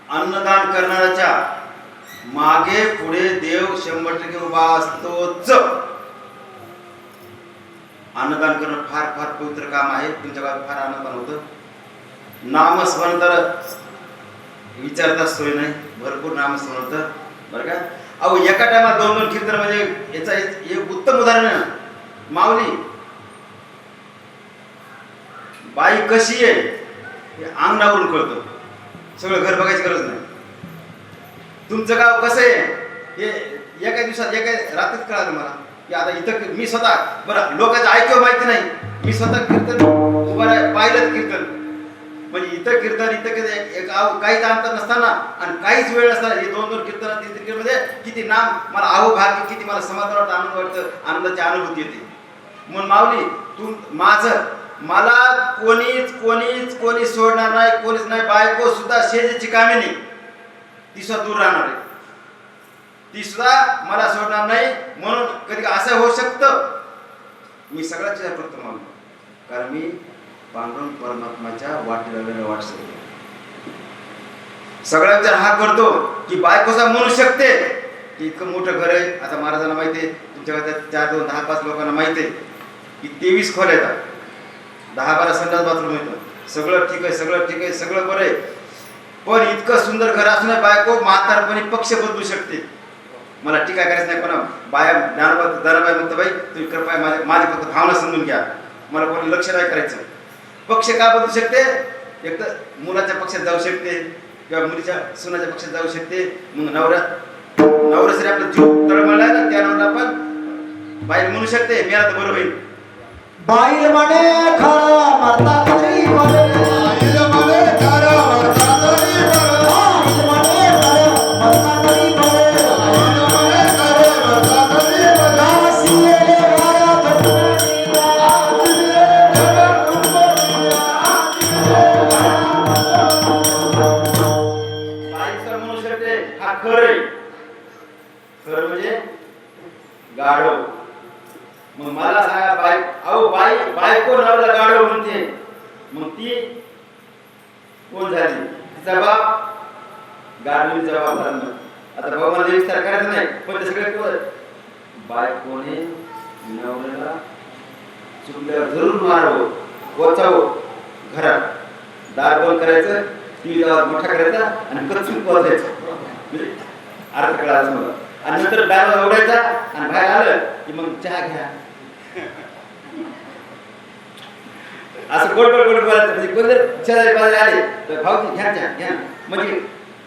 अन्नदान करणाऱ्याच्या मागे पुढे देव 100% उभा असतोच. अन्नदान करणं फार फार पवित्र काम आहे. तुमच्या गावात फार अन्नदान होतं. नामस्मरण तर विचारताच सोय नाही, भरपूर नामस्मरण होतं बरं का. अहो एका टायमात 2-2 कीर्तन म्हणजे याचा एक उत्तम उदाहरण आहे. माऊली बाई कशी आहे हे अंगणावरून कळतं. सगळं घर बघायची गरज नाही. तुमचं गाव कसं आहे हे एका दिवसात एका रात्रीत कळालं मला की आता इथं मी स्वतः बरं लोकांचं ऐकव माहिती नाही मी स्वतः कीर्तन उभं पाहिलं कीर्तन, म्हणजे इथं कीर्तन काहीच अंतर नसताना आणि काहीच वेळ नसताना हे 2-2 कीर्तन 3-3 कीर्तन मध्ये किती नाम मला अहोभाग्य, किती मला समाधान वाटतं, आनंद वाटतं, आनंदाची अनुभूती येते. म्हणून माऊली तू मला कोणी सोडणार नाही, कोणीच नाही. बायको सुद्धा शेजारची कामिनी ती सुद्धा दूर राहणार आहे, ती सुद्धा मला सोडणार नाही. म्हणून कधी असं होऊ शकतं मी सगळ्याच विचार करतो माऊली, कारण मी पांडुरंग परमात्माच्या वाटेला वेगळं वाटतो. सगळा विचार हा करतो की बायकोचा म्हणू शकते की इतकं मोठं घर आहे. आता महाराजांना माहिती आहे, तुमच्या घरात 4, 2, 10, 5 लोकांना माहिती आहे की 23 खोल्या येतात, 10-12 संडास बाथरूम येतं, सगळं ठीक आहे, सगळं बरं आहे. पण इतकं सुंदर घर असून बायको म्हातारपणी पक्ष बदलू शकते. मला टीका करायचं नाही, पण बाया दानाबाई म्हणतो बाई तुम्ही कृपया माझी फक्त भावना समजून घ्या, मला कोणी लक्ष नाही करायचं. पक्ष का बदलू शकते? एक तर मुलाच्या पक्षात जाऊ शकते किंवा मुलीच्या सुनाच्या पक्षात जाऊ शकते. मग नवरा जरी आपला जीव तळमळला ना, त्या नवरा पण बाई म्हणू शकते मी आता बरं होईल. बाईल म्हणे खरा मरता तरी बरे, बाईल म्हणे खरा मरता तरी बरे, बाईल म्हणे खरा मरता तरी बरे, बाईल म्हणे खरा मरता तरी बरे. दासिये वारा बाईचं म्हणू शकते हा खरं म्हणजे गाढव. मग मला सांगा बायको नवरा गाढव म्हणते, मग ती कोण झाली? तिचा बाप गाढवी जबाबदार. आता भगवान विस्तार करायचा नाही, पण ते सगळे कोण? बायकोने नवऱ्याला चुकल्यावर जरूर मारावं, पोचावं, घरात दार बंद करायचं, टीव्ही मोठा करायचा आणि कचून पोचायचं, म्हणजे अर्थ कळायचं मला. आणि नंतर दार उघडायचा आणि बाहेर आलं की मग चहा घ्या, असं गोड बोलायचं. म्हणजे कोण जर शेजारी पाजारी आले तर भाऊजी घ्या, म्हणजे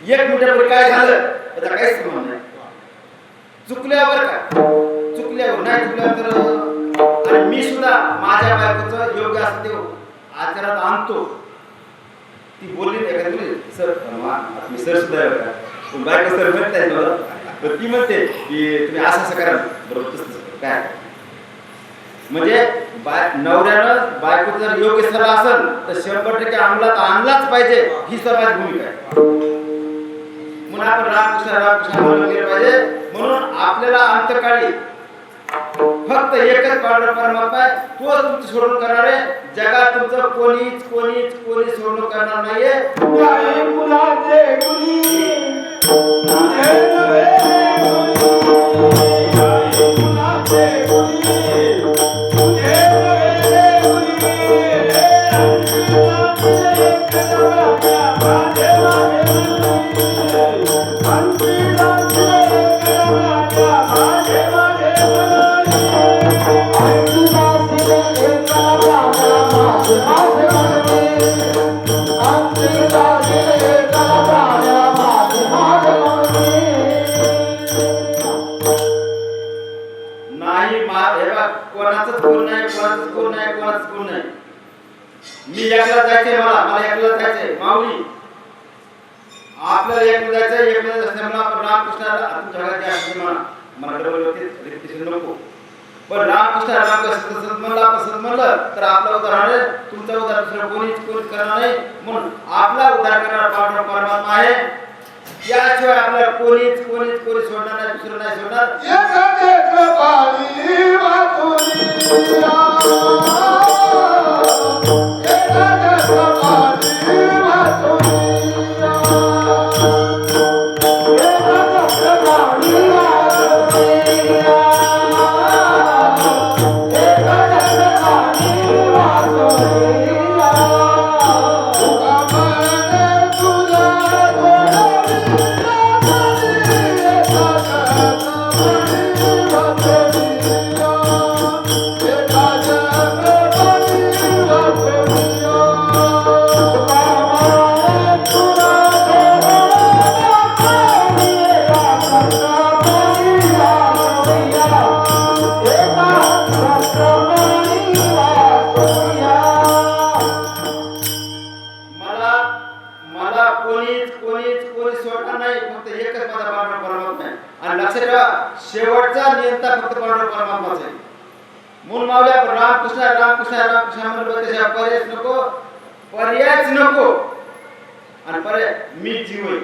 1 मिनिटापूर्वी काय झालं त्याचा काहीच संबंध नाही. चुकल्यावर नाही चुकल्यावर तर. आणि मी सुद्धा माझ्या बायकोचं योग्य असं ते आचारात आणतो. ती बोलली नाही का सर, मी सर सुद्धा बायको सर म्हणत नाही मला, तर ती म्हणते की तुम्ही असं करा, बरोबर काय. म्हणजे नवऱ्यानं बायको जर योग्य सल्ला असेल तर 100% अंमलात आणलाच पाहिजे, ही समाज भूमिका आहे. म्हणून आपण रामकृष्ण गेलं पाहिजे. म्हणून आपल्याला अंतकाळी फक्त एकच पांडुरंग परमात्मा आहे, तोच तुमची सोडवणूक करणार आहे. जगात तुमचं कोणी सोडवणूक करणार नाहीये. कोणाच कोण नाही. मी एकला जायचंय, मला एकला जायचंय. माऊली आपल्याला एकला जायचंय असल्यामुळे आपण रामकृष्णाला तुमच्या घरात असते मला डबल होते नको. पण रामकृष्ण म्हणलं तर आपला उद्धार आहे, तुमचा उद्धार दुसरं कोणीच करणार नाही. म्हणून आपला उद्धार करणारा पांडुरंग परमात्मा आहे. याशिवाय आपल्याला कोणीच सोडणार नाही, दुसरं नाही सोडणार. नियंता फक्त पांडुरंग परमात्माच आहे. म्हणून मावल्या रामकृष्ण रामकृष्ण रामकृष्ण म्हणलं त्याच्या पर्यायच नको. आणि पर्याय मी जीव आहे,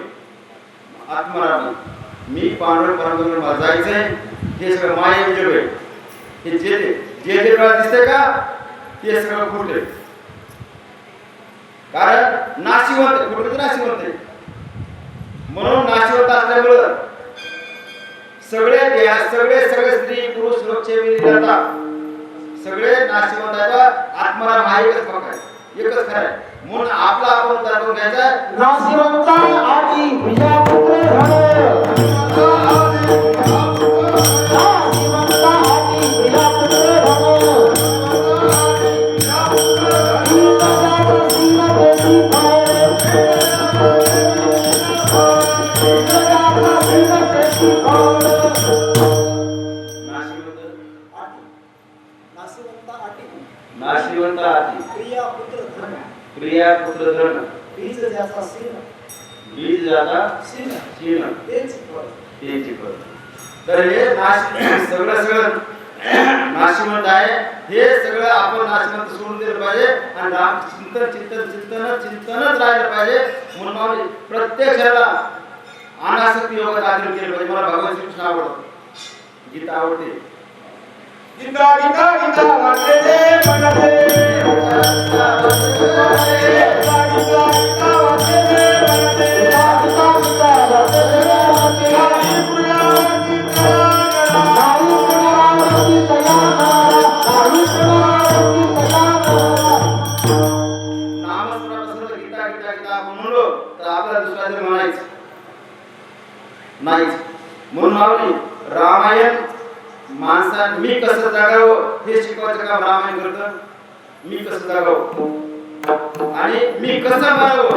आत्माराम मी पांडुरंग परमात्मा जायचंय. हे सगळं माया जग आहे. हे जे जे डोळ्यात दिसतंय का ते सगळं खोट आहे. कारण नाशिवंत खोटं नाशिवंत आहे. म्हणून नाशिवंत असल्यामुळं सगळे सगळे स्त्री पुरुष लोक जातात. सगळे नाशिवंत आहेत. आत्माराम हा एकच पक्का आहे, एकच खरं आहे. म्हणून आपला आपण दाखवून घ्यायचा नाशिवंत आदी विजापुत्र धन. नाशिवंत आदी विजापुत्र धन. नाशिवंत आदी प्रिया पुत्र धन बीज जाता शीन तेची फळ. तर हे सगळं नाशिवंत आहे. हे सगळं आपण नाशिवंत सोडून दिलं पाहिजे आणि राम चिंतनच राहिलं पाहिजे. म्हणून प्रत्येक क्षणाला अनासक्ती योगात आचरण केलं पाहिजे. मला भगवान श्रीकृष्ण आवडतं, गीता आवडते. गीता गीता गीता वाचते ते म्हणते. म्हणून माऊली रामायण माणसाने मी कसं जगावं हे शिकवायचं काम रामायण करतं. मी कसं जगावं आणि मी कसं मरावं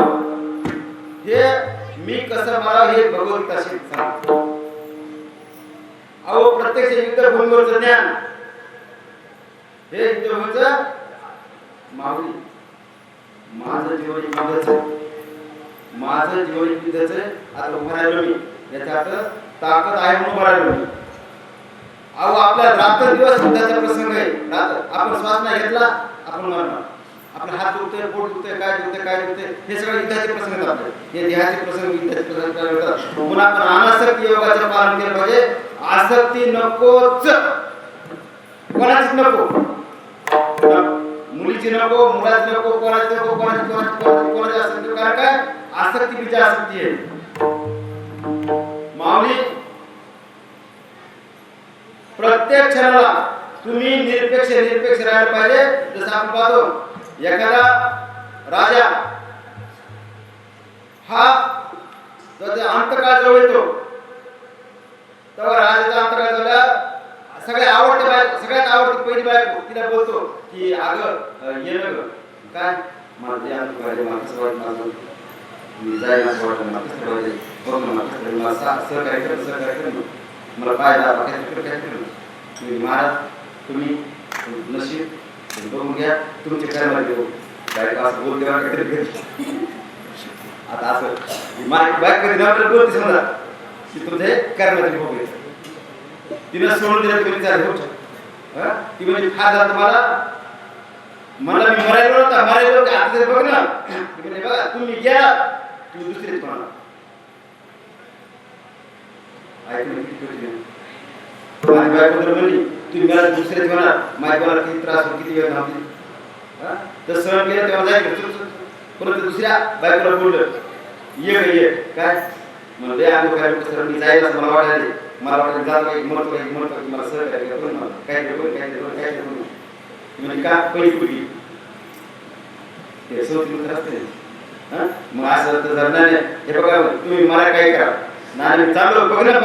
हे भगवद्गीता सांगतो. अहो प्रत्यक्ष युद्धभूमीवरचं ज्ञान हे युद्धभूमीचं माऊली माझं जीवन युद्धच आहे. माझं जीवन युद्धच आहे. आता उभं राहिलो मी, याचा अर्थ ताकद आहे म्हणून उभं राहिलो मी. अहो आपल्या रात्र दिवस युद्धाचा प्रसंग आहे. आपण श्वास नाही घेतला आपण मरणार. आपला हात दुखतोय, पोट दुखतोय, काय दुखतंय हे सगळे युद्धाचे प्रसंग आहेत. आपले हे देहाचे प्रसंग युद्धाचे प्रसंग होतात. म्हणून आपण अनासक्ती योगाचं पालन केलं पाहिजे. आसक्ती नकोच, कोणाचीच नको. मुलीची नको, मुलाची नको, कोणाची नको, कोणाची आसक्ती. कारण काय आसक्ती बीज आसक्ती आहे. माऊली प्रत्येक क्षणाला तुम्ही निरपेक्ष राहायला पाहिजे. जसं आपण पाहतो एखादा राजा हा अंतकाळ जवळ येतो तेव्हा राजाचा अंतकाळ झाला. सगळ्यात आवडती पहिली बायको तिला बोलतो की अगं ये ना ग, काय माझे अंतकाळ कसं वाटत माझं मी जाईल असं वाटतं. मला कसं वाटतं बघ ना, मला सहकार्य कर मला पाहिला काय महाराज तुम्ही नशीब बघून घ्या तुमचे कर्माचे बघू काय असं बोलते. आता असं माझी बाईक कधी नव्हतं बोलते समजा की तुमचे कर्माचे बघू तिनं सोडून दिलं तुम्ही चालेल. ती म्हणजे फार झालं मला मी मरायला होता आता बघ ना बघा तुम्ही गेला तुम्ही दुसरेच कोणाला ऐकून माझी बायको म्हणली तुम्ही मला दुसरेच होणार. माझ्या कोणाला किती त्रास होतो किती वेळ नव्हती तर सहन केलं तेव्हा जायचं. परंतु दुसऱ्या बायकोला बोललं ये काय म्हणजे आम्ही काय सर मी जाईल असं मला वाटायला जातो काही महत्व की मला सहकार्य करून मला काय म्हणजे का पहिली कुठली ते सोबती तर असते. मग असं तर जर नाही हे बघा तुम्ही मला काय करा नाही चाललो बघ काय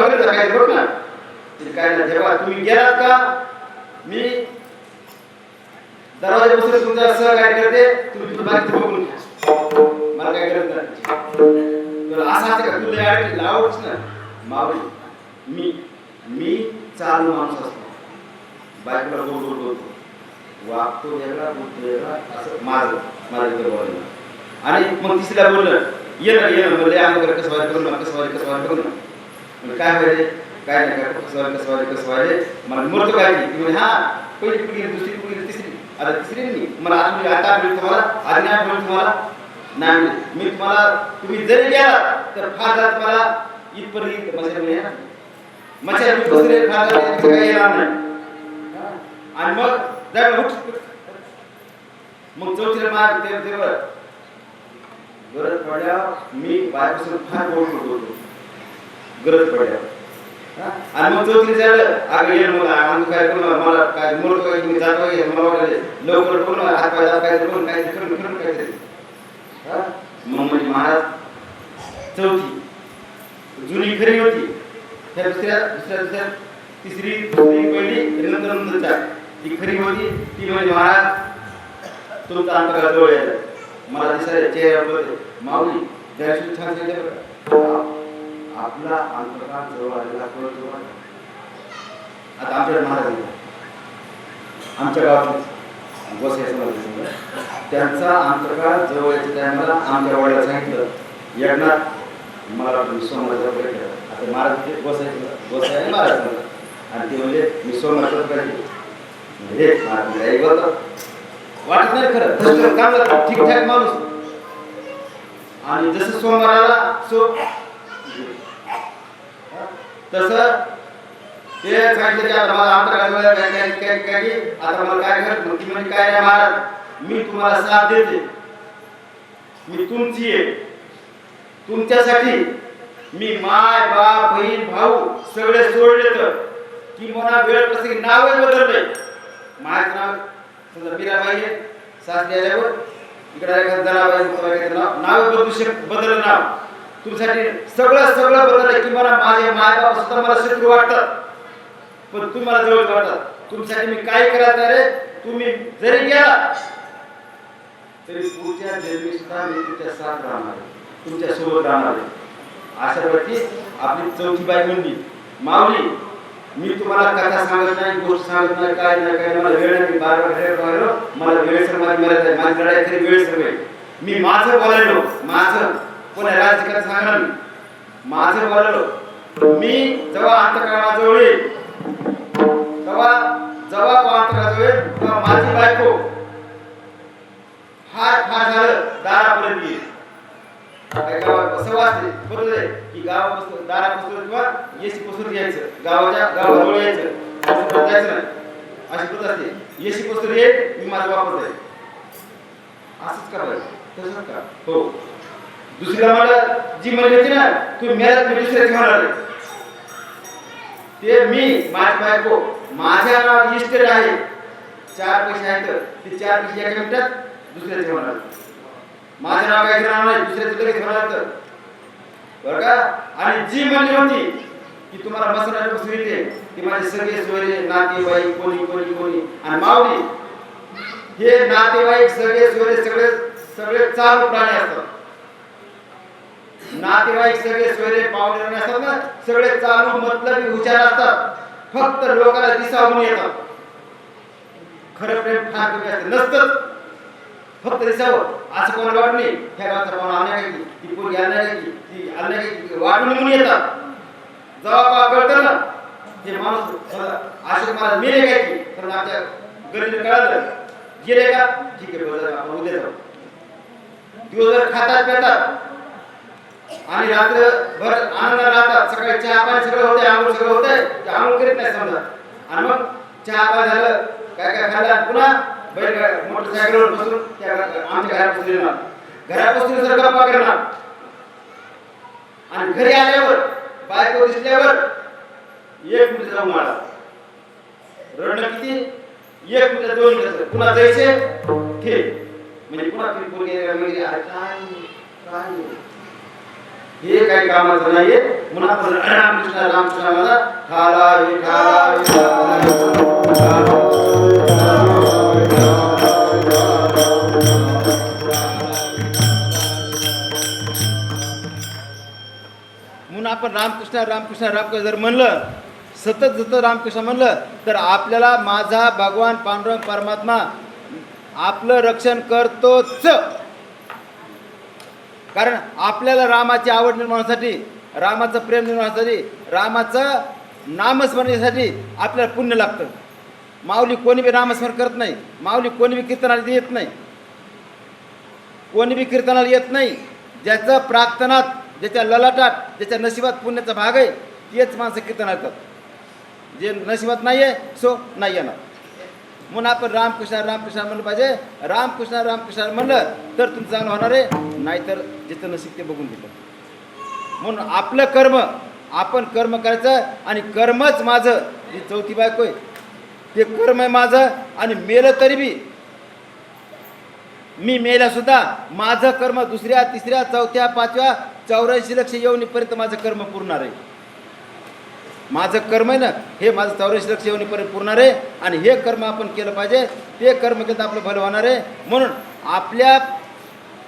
बघ ना काय ना. जेव्हा तुम्ही गेलात का मी दरवाजा बसून तुमच्या सहकार्य करते. तुम्ही बाकी बघून मला काय करत नाही. असं का तुला आवडच ना मावळी मी चालू माणूस असतो. बायकोला गोड बोलतो वागतो वेगळा बोलतो वेगळा असं माझं इथं बोलणं. आणि मग तिसरीला बोललं ये ना म्हणजे आम्ही कसं वाईट करू ना कसं वाईट करू ना काय पाहिजे काय नाही काय कसं व्हायले मला मूर्त काय की म्हणजे हा पहिली पिढी दुसरी पिढी तिसरी आता तिसरी नाही मला आज मी आता बोलतो तुम्हाला आज नाही बोलतो तुम्हाला नाही मी तुम्हाला तुम्ही जरी गेला तर फार जात मला इथपर्यंत मजा नाही ना मजा मी दुसरे फार जात काही येणार नाही आणि मग जायला मग चौथीला मार तेव्हा गरज पडल्यावर मी बायपासून फार गोड होतो गरज पडल्यावर आणि मग चौथी झालं अगं ये मग आम्ही काय करू मला काय मोठं काय तुम्ही जातो मला वाटले लवकर करू हात पाय दाब काय करून काय करून करून काय मग म्हणजे महाराज चौथी जुनी खरी होती त्या दुसऱ्या तिसरी पहिली नंतर ती खरी होती ती म्हणजे महाराज तुमचा अंतराजवळ यायला मला दिसायला चेहऱ्यावर माऊली जयश्री छान आपला अंतराळ जवळ आलेला कळतो आता आमच्या महाराज आमच्या गावात गोसायचं त्यांचा अंतराळ जवळ यायच्या टायमाला आमच्या वडिलांना सांगितलं एकनाथ मला सोमवारचा पाहिजे आता महाराज गोसाई महाराज आणि ते म्हणजे मी सोमवारचा पाहिजे हे महाराज वाटत नाही खरं चांगलं ठीकठाक माणूस आणि जसं सोमवाराला तसं ते सांगितलं की आता मला आता मला काय करत ती म्हणजे काय नाही महाराज मी तुम्हाला साथ देते मी तुमची आहे तुमच्यासाठी मी माय बाप बहीण भाऊ सगळे सोडले तर की मला वेळ प्रसंगी नावच बदलले माझं नाव समजा मीराबाई आहे सासरी आल्यावर इकडे जनाबाई नाव बदललं नाव तुमच्यासाठी सगळं बदललं की मला माझे माय बाप सुद्धा मला शत्रू वाटतात पण तुम्हाला जवळ वाटतात तुमच्यासाठी मी काय करायचं रे तुम्ही जरी गेला तरी पुढच्या जन्मी सुद्धा मी तुमच्या साथ राहणार तुमच्या सोबत राहणार अशा प्रती आपली चौथी बाई म्हणली माऊली मी तुम्हाला कथा सांगत नाही गोष्ट सांगत नाही काय नाही काय मला वेळ नाही बाहेर मला वेळ समाधी माझी लढाई तरी वेळ सगळे मी माझं बोलायलो माझं कोणा राजकारण सांगणार मी माझं बोलायलो मी जेव्हा अंतकाळाजवळ येईल जेव्हा अंतकाळाजवळ येईल तेव्हा माझी बायको फार झालं दारापर्यंत येईल काय गावात कसं वाचते बरोबर आहे की गावापासून दारापासून किंवा येशी पासून यायचं गावाजवळ यायचं जायचं नाही अशी पद्धत असते येशी पासून येईल मी माझा वापर जाईल असंच का पाहिजे तसंच का हो दुसरीला मला जी म्हणली होती ना तू मेळ्यात मी दुसऱ्याची होणार आहे ते मी माझी बायको माझ्या नावात इस्टेट आहे 4 पैसे आहेत ते 4 पैसे एका मिनिटात दुसऱ्याचे होणार माझं नाव काय घेणार नाही दुसऱ्याचं लगेच होणार तर बरं का आणि जी म्हणली होती की तुम्हाला मसाला बसून येते ती माझे सगळे सोयरे नातेवाईक कोणी आणि माऊली हे नातेवाईक सगळे सोयरे सगळे चालू प्राणी असतात नातेवाईक सगळे सोयरे पावले असतात ना सगळे चालू मतलबी हुशार असतात फक्त लोकांना दिसावून येतात खरं प्रेम फार कमी असते नसतंच फक्त दिसावं असं कोणाला वाटत नाही ह्या गावचा पाहुणा आणण्या काय ती पोरी आणण्या काय ती आणण्या काय वाटून निघून येतात जेव्हा कळतं ना हे माणूस अशोक महाराज मेले काय की तर आमच्या गरीब कळालं गेले का ठीक आहे बरं आपण उद्या जाऊ दिवसभर खातात पितात आणि रात्रभर आनंदात राहतात सकाळी चहा पाणी सगळं होतंय आंघोळ सगळं होतंय आंघोळ करीत नाही समजा आणि मग चहा पाणी झालं काय खाल्लं पुन्हा बैल मोटरसायकलवर बसून आमच्या घरापासून येणार घरापासून जर गप्पा करणार आणि घरी आल्यावर बायको दिसल्यावर 1 मिनिट जाऊन मारा रडणं किती 1 मिनिट 2 मिनिट पुन्हा जायचे ठीक म्हणजे पुन्हा हे काही कामाचं नाहीये म्हणून आपण रामकृष्ण मला म्हणून आपण रामकृष्ण जर म्हणलं सतत रामकृष्ण म्हणलं तर आपल्याला माझा भगवान पांडुरंग परमात्मा आपलं रक्षण करतोच कारण आपल्याला रामाची आवड निर्माण होण्यासाठी रामाचं प्रेम निर्माण होण्यासाठी रामाचं नामस्मरणेसाठी आपल्याला पुण्य लागतं. माऊली कोणी बी नामस्मरण करत नाही, माऊली कोणी बी कीर्तनाला येत नाही, कोणी बी कीर्तनाला येत नाही. ज्याचं प्रार्थनात, ज्याच्या ललाटात, ज्याच्या नशिबात पुण्याचा भाग आहे तेच माणसं कीर्तनाला येतात. जे नशिबात नाही आहे सो नाही येणार. म्हणून आपण रामकृष्ण रामकृष्ण म्हणलं पाहिजे. रामकृष्ण रामकृष्ण म्हणलं तर तुमचं चांगलं होणार आहे, नाहीतर जिथं नशीब ते बघून घेतं. म्हणून आपलं कर्म, आपण कर्म करायचं आणि कर्मच माझं. जी चौथी बायको आहे ते कर्म आहे माझं. आणि मेलं तरी बी, मी मेल्यासुद्धा माझं कर्म दुसऱ्या तिसऱ्या चौथ्या पाचव्या 84 लक्ष येऊनीपर्यंत माझं कर्म पुरणार आहे. माझं कर्म आहे ना हे माझं 84 लक्ष येऊनीपर्यंत पुरणार आहे. आणि हे कर्म आपण केलं पाहिजे, ते कर्म केलं तर आपलं भलं होणार आहे. म्हणून आपल्या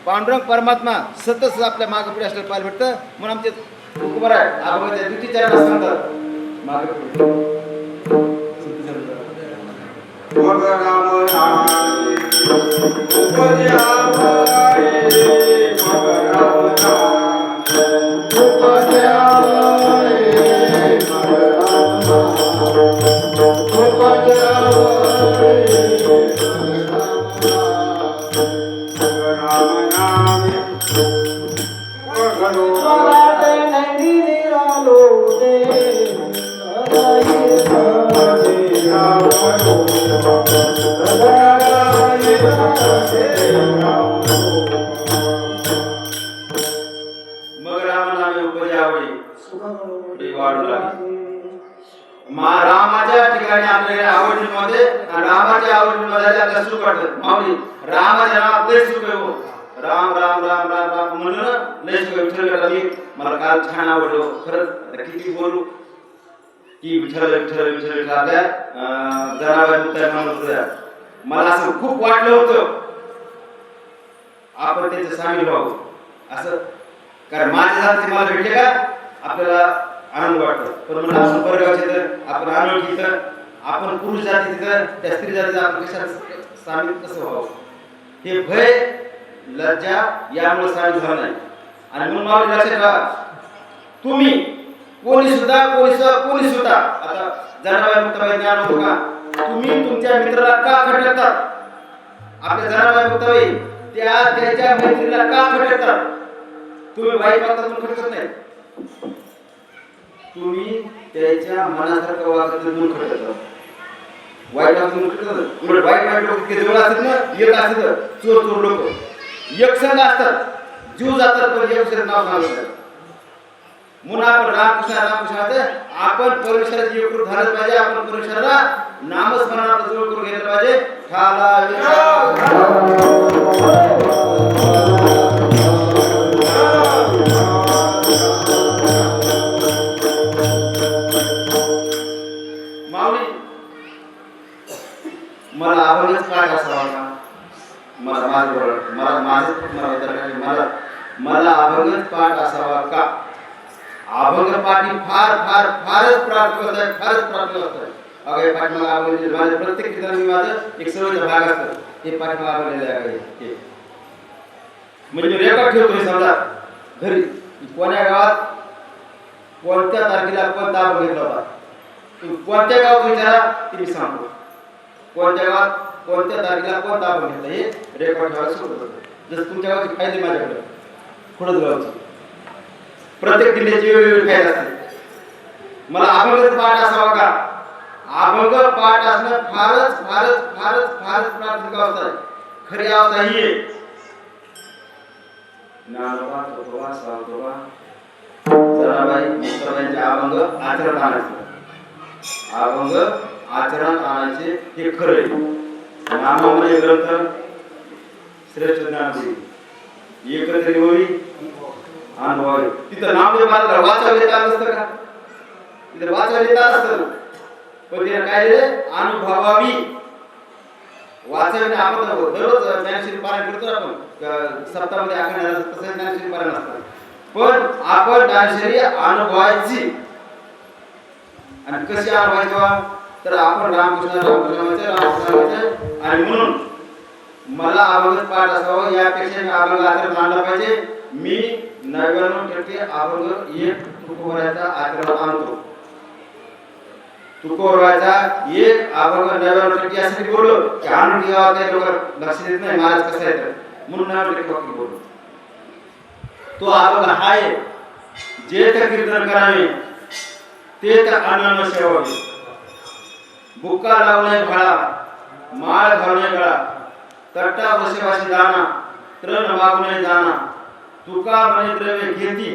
पांडुरंग परमात्मा सतत आपल्या मागं पुढे असलेलं पाहायला भेटतं. म्हणून आमचे तुकोबार आहे आपण द्वितीय चरणात सांगतात मागं पुढे. मग राम नामे उपजे आवडे, मग राम नामे उपजे आवडे, मग राम नामे उपजे आवडे, मग राम नामे मग राम मग राम नामे उपजे आवडी पुढे वाढू लागली. रामाच्या ठिकाणी आपल्याला आवडीमध्ये आणि रामाच्या आवडीमध्ये आपल्याला सुख वाटतं. माऊली रामाच्या नावात लय सुख आहे हो. राम राम राम राम राम म्हणून लय सुख. विठ्ठल मी मला काल छान आवडलो. खरंच आता किती बोलू की विठ्ठल विठ्ठल विठ्ठल आपल्या जनावर मुक्ताय म्हणत होत्या. मला असं खूप वाटलं होतं आपण त्याचं सामील व्हावं असं. कारण माझ्या जातीचे मला भेटले का आपल्याला आनंद वाटतो. पण म्हणून आपण परगावचे तर आपण अनोळखी तर आपण पुरुष जातीचे तर त्या स्त्री जातीचं आपण कशाला सामील कसं व्हावं हे भय लज्जा यामुळे सामील झालं नाही. आणि म्हणून मला लक्षात ठेवा तुम्ही कोणी सुद्धा आता जनाबाई मुक्ताबाई ज्ञान होतो का तुम्ही तुमच्या मित्राला का खटकतात. आपल्या जनाबाई मुक्ताबाई त्याच्या मैत्रीला का खटकतात. तुम्ही वाईट वागतात म्हणून खटकत नाही, तुम्ही त्याच्या मनासारखं वागत म्हणून खटकतात. वाईट वागत म्हणून खटकतात. उलट वाईट लोक जवळ असतात ना, एक असतात चोर लोक एक संघ असतात, जीव जातात पण एक दुसऱ्याचं नाव सांगतात. म्हणून आपण रामकृष्ण आपण परमेश्वराची एकरूप झालं पाहिजे. आपण परमेश्वराला नामस्मरणात जवळ करून घेतलं पाहिजे. माऊली मला अभंगच पाठ असावा का. मला अभंगच पाठ असावा का. अभंग पाठी फारच प्रार्थना आहे, फारच प्रार्थना असतात. अगं पाठीमाग अभंग माझ्या प्रत्येक ठिकाणी माझं एक सवयीचा भाग असतं ते पाठीमाग अभंग आहे. म्हणजे रेकॉर्ड ठेवतोय समजा घरी कोण्या गावात कोणत्या तारखेला कोणता अभंग घेतला होता. कोणत्या गावात विचारा ते मी सांगतो. कोणत्या गावात कोणत्या तारखेला कोणता अभंग घेतला हे रेकॉर्ड ठेवायला सुरू होतं. जसं तुमच्या गावची फायदे माझ्याकडे खुडद गावची प्रत्येक जिल्ह्याची वेगवेगळी फायदे असते. मला अभंग पाठ असावा का. अभंग पाठ असणं फारच प्राथमिक अवस्था आहे. खरी अवस्था ही आहे ज्ञानोबा तुकोबा सावतोबा जनाबाई मुक्ताबाईंचे अभंग आचरणात आणायचे. अभंग आचरणात आणायचे हे खरं आहे. नामामध्ये ग्रंथ श्रेष्ठ ज्ञानदेव एकत्रित होई अनुभवावे. तिथं नामदेव मला वाचायला येत नसतं का. तिथं वाचायला येत असतं पण तिला काय रे अनुभवावी. वाचायला आपण दररोज ज्ञानश्री पारायण करतो आपण सप्ताहामध्ये अखंड तसं ज्ञानश्री पारायण असतं. पण आपण ज्ञानश्री अनुभवायची. आणि कशी अनुभवायची तर आपण रामकृष्ण आणि म्हणून मला अभंग पाठ असावं यापेक्षा मी अभंग आचरण आणला पाहिजे. मी 99% अभंग एक तुकोबाराचा आचरण आणतो. तुकोरवाचा एक अभंग नव्याण्णव यासाठी बोललो की आणून गावात काही लोक लक्ष देत नाही महाराज कसं आहे तर म्हणून 99% वाक्य बोललो. तो अभंग आहे जे तर कीर्तन करावे ते तर अन्न सेवावे, बुक्का लावणे फळा माळ घालणे गळा, तट्टा बसेवाशी दाना तृण मागणे जाना, तुका म्हणे द्रव्य घेती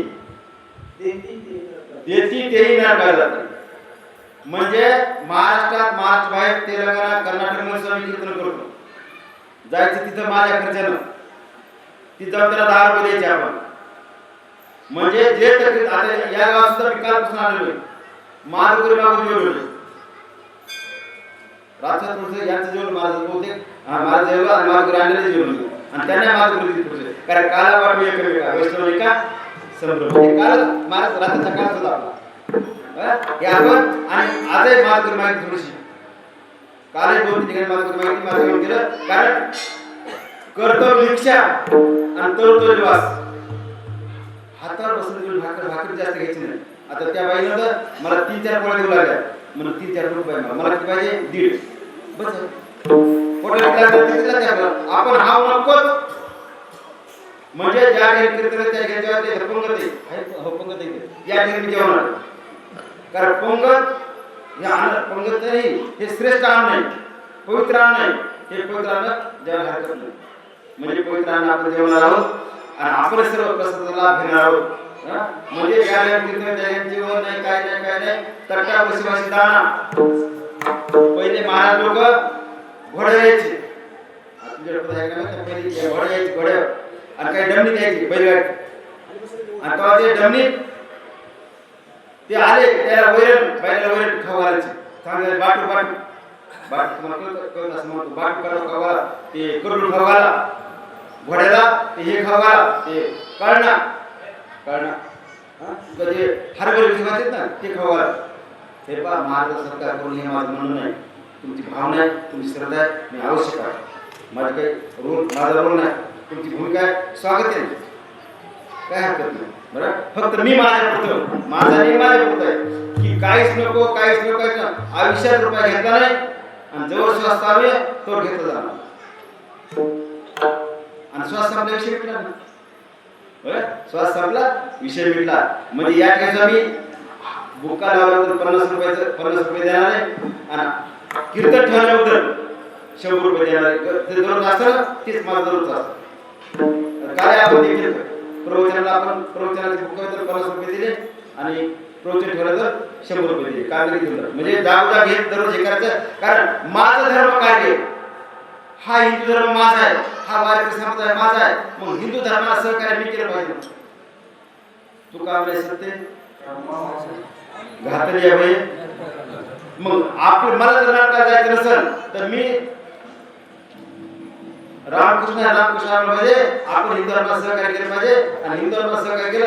देती तेही न जाते. म्हणजे महाराष्ट्रात महाराष्ट्र बाहेर तेलंगणा कर्नाटकमध्ये स्वामी कीर्तन करतो, जायचं तिथं माझ्या खर्चानं, तिथं त्याला 10 रुपये द्यायचे आपण. म्हणजे जे तर आता या गावात सुद्धा मी कालपासून आलेलो आहे, माधुकरी मागून जेवलो रात्र थोडंसं यांचं जेवण माझं बहुतेक माझं जेवण आणि माधुकरी आणलेलं जेवण आणि त्यांना माधुकरी दिली थोडंसं, कारण काला वाटू एकमेका वैष्णव एका संभ्रम काल महाराज रात्रीचा काळ होता आपला हे आपण आणि आजही माधुकरी माहिती थोडीशी कालही 2-3 ठिकाणी माधुकरी माहिती माझं जेवण केलं, कारण कर्तव्य दीक्षा आणि तरुतो निवास हातावर बसून भाकर जास्त घ्यायची नाही. आता त्या बाईनं तर मला 3-4 पोळ्या देऊ लागल्या म्हणून 3-4 रुपये मला किती पाहिजे 1.5 बस आपण हा नकोच. म्हणजे ज्या घरी कीर्तन त्या घरी जेव्हा ते पंगत आहे पंगत आहे या घरी जेवणार, कारण पंगत नाही हे श्रेष्ठ अन्न नाही, पवित्र अन्न नाही, हे पवित्र अन्न जेवण हरकत नाही. म्हणजे पवित्र अन्न आपण जेवणार आहोत आणि आपण सर्व प्रसादाला लाभ घेणार आहोत. म्हणजे ज्या कीर्तन त्या जेवण नाही काय नाही तट्टा बसेवाशी दाना. पहिले महाराज लोक घोडे यायचे, पहिले घोडे यायचे घोड्यावर आणि काही डमणी द्यायची बैलगाडी, आणि तेव्हा ते डमणी ते आले त्याला बैलाला वैरण खाऊ घालायचे, चांगले बाटू तुम्हाला कळत असं म्हणतो, बाटू खाऊ घाला, ते कडून खाऊ घाला घोड्याला, ते हे खाऊ घाला, ते कळणा कधी हरभरे खातात ना ते खाऊ घाला. हे पहा महाराज सरकार करून हे माझं म्हणणं नाही, तुमची भावना आहे, तुमची श्रद्धा आहे, मी आवश्यक आहे, माझं काही माझा रोल नाही, तुमची भूमिका आहे, स्वागत आहे, काय हरकत नाही बरं. फक्त मी माझा नियम आहे की काहीच नको आयुष्यात रुपये घेतला नाही आणि जवळ श्वास चालू आहे तोवर घेतला जाणार आणि श्वास संपला विषय मिटला ना बरं. श्वास संपला विषय मिटला. म्हणजे या ठिकाणी आम्ही बुक्का लावल्याबद्दल 50 रुपये देणार आहे आणि कीर्तन ठेवल्याबद्दल 100 रुपये देणार आहे. ते दररोज असतं तेच मला दररोज असतं. काय आपण देखील प्रवचनाला आपण प्रवचनाचे बुक्काबद्दल 50 रुपये दिले आणि प्रवचन ठेवलं तर 100 रुपये दिले. काय दिलं म्हणजे जागोजाग घेत दररोज हे करायचं, कारण माझं धर्म कार्य हा हिंदू धर्म माझा आहे, हा वारकरी संप्रदाय माझा आहे. मग हिंदू धर्माला सहकार्य मी केलं पाहिजे. तुका आपले सत्य घातली आहे. मग आपण मला जर नाटकात जायचं नसेल तर मी रामकृष्ण म्हणजे आपण हिंदू धर्माला सहकार्य केलं पाहिजे आणि हिंदू धर्माला सहकार्य केलं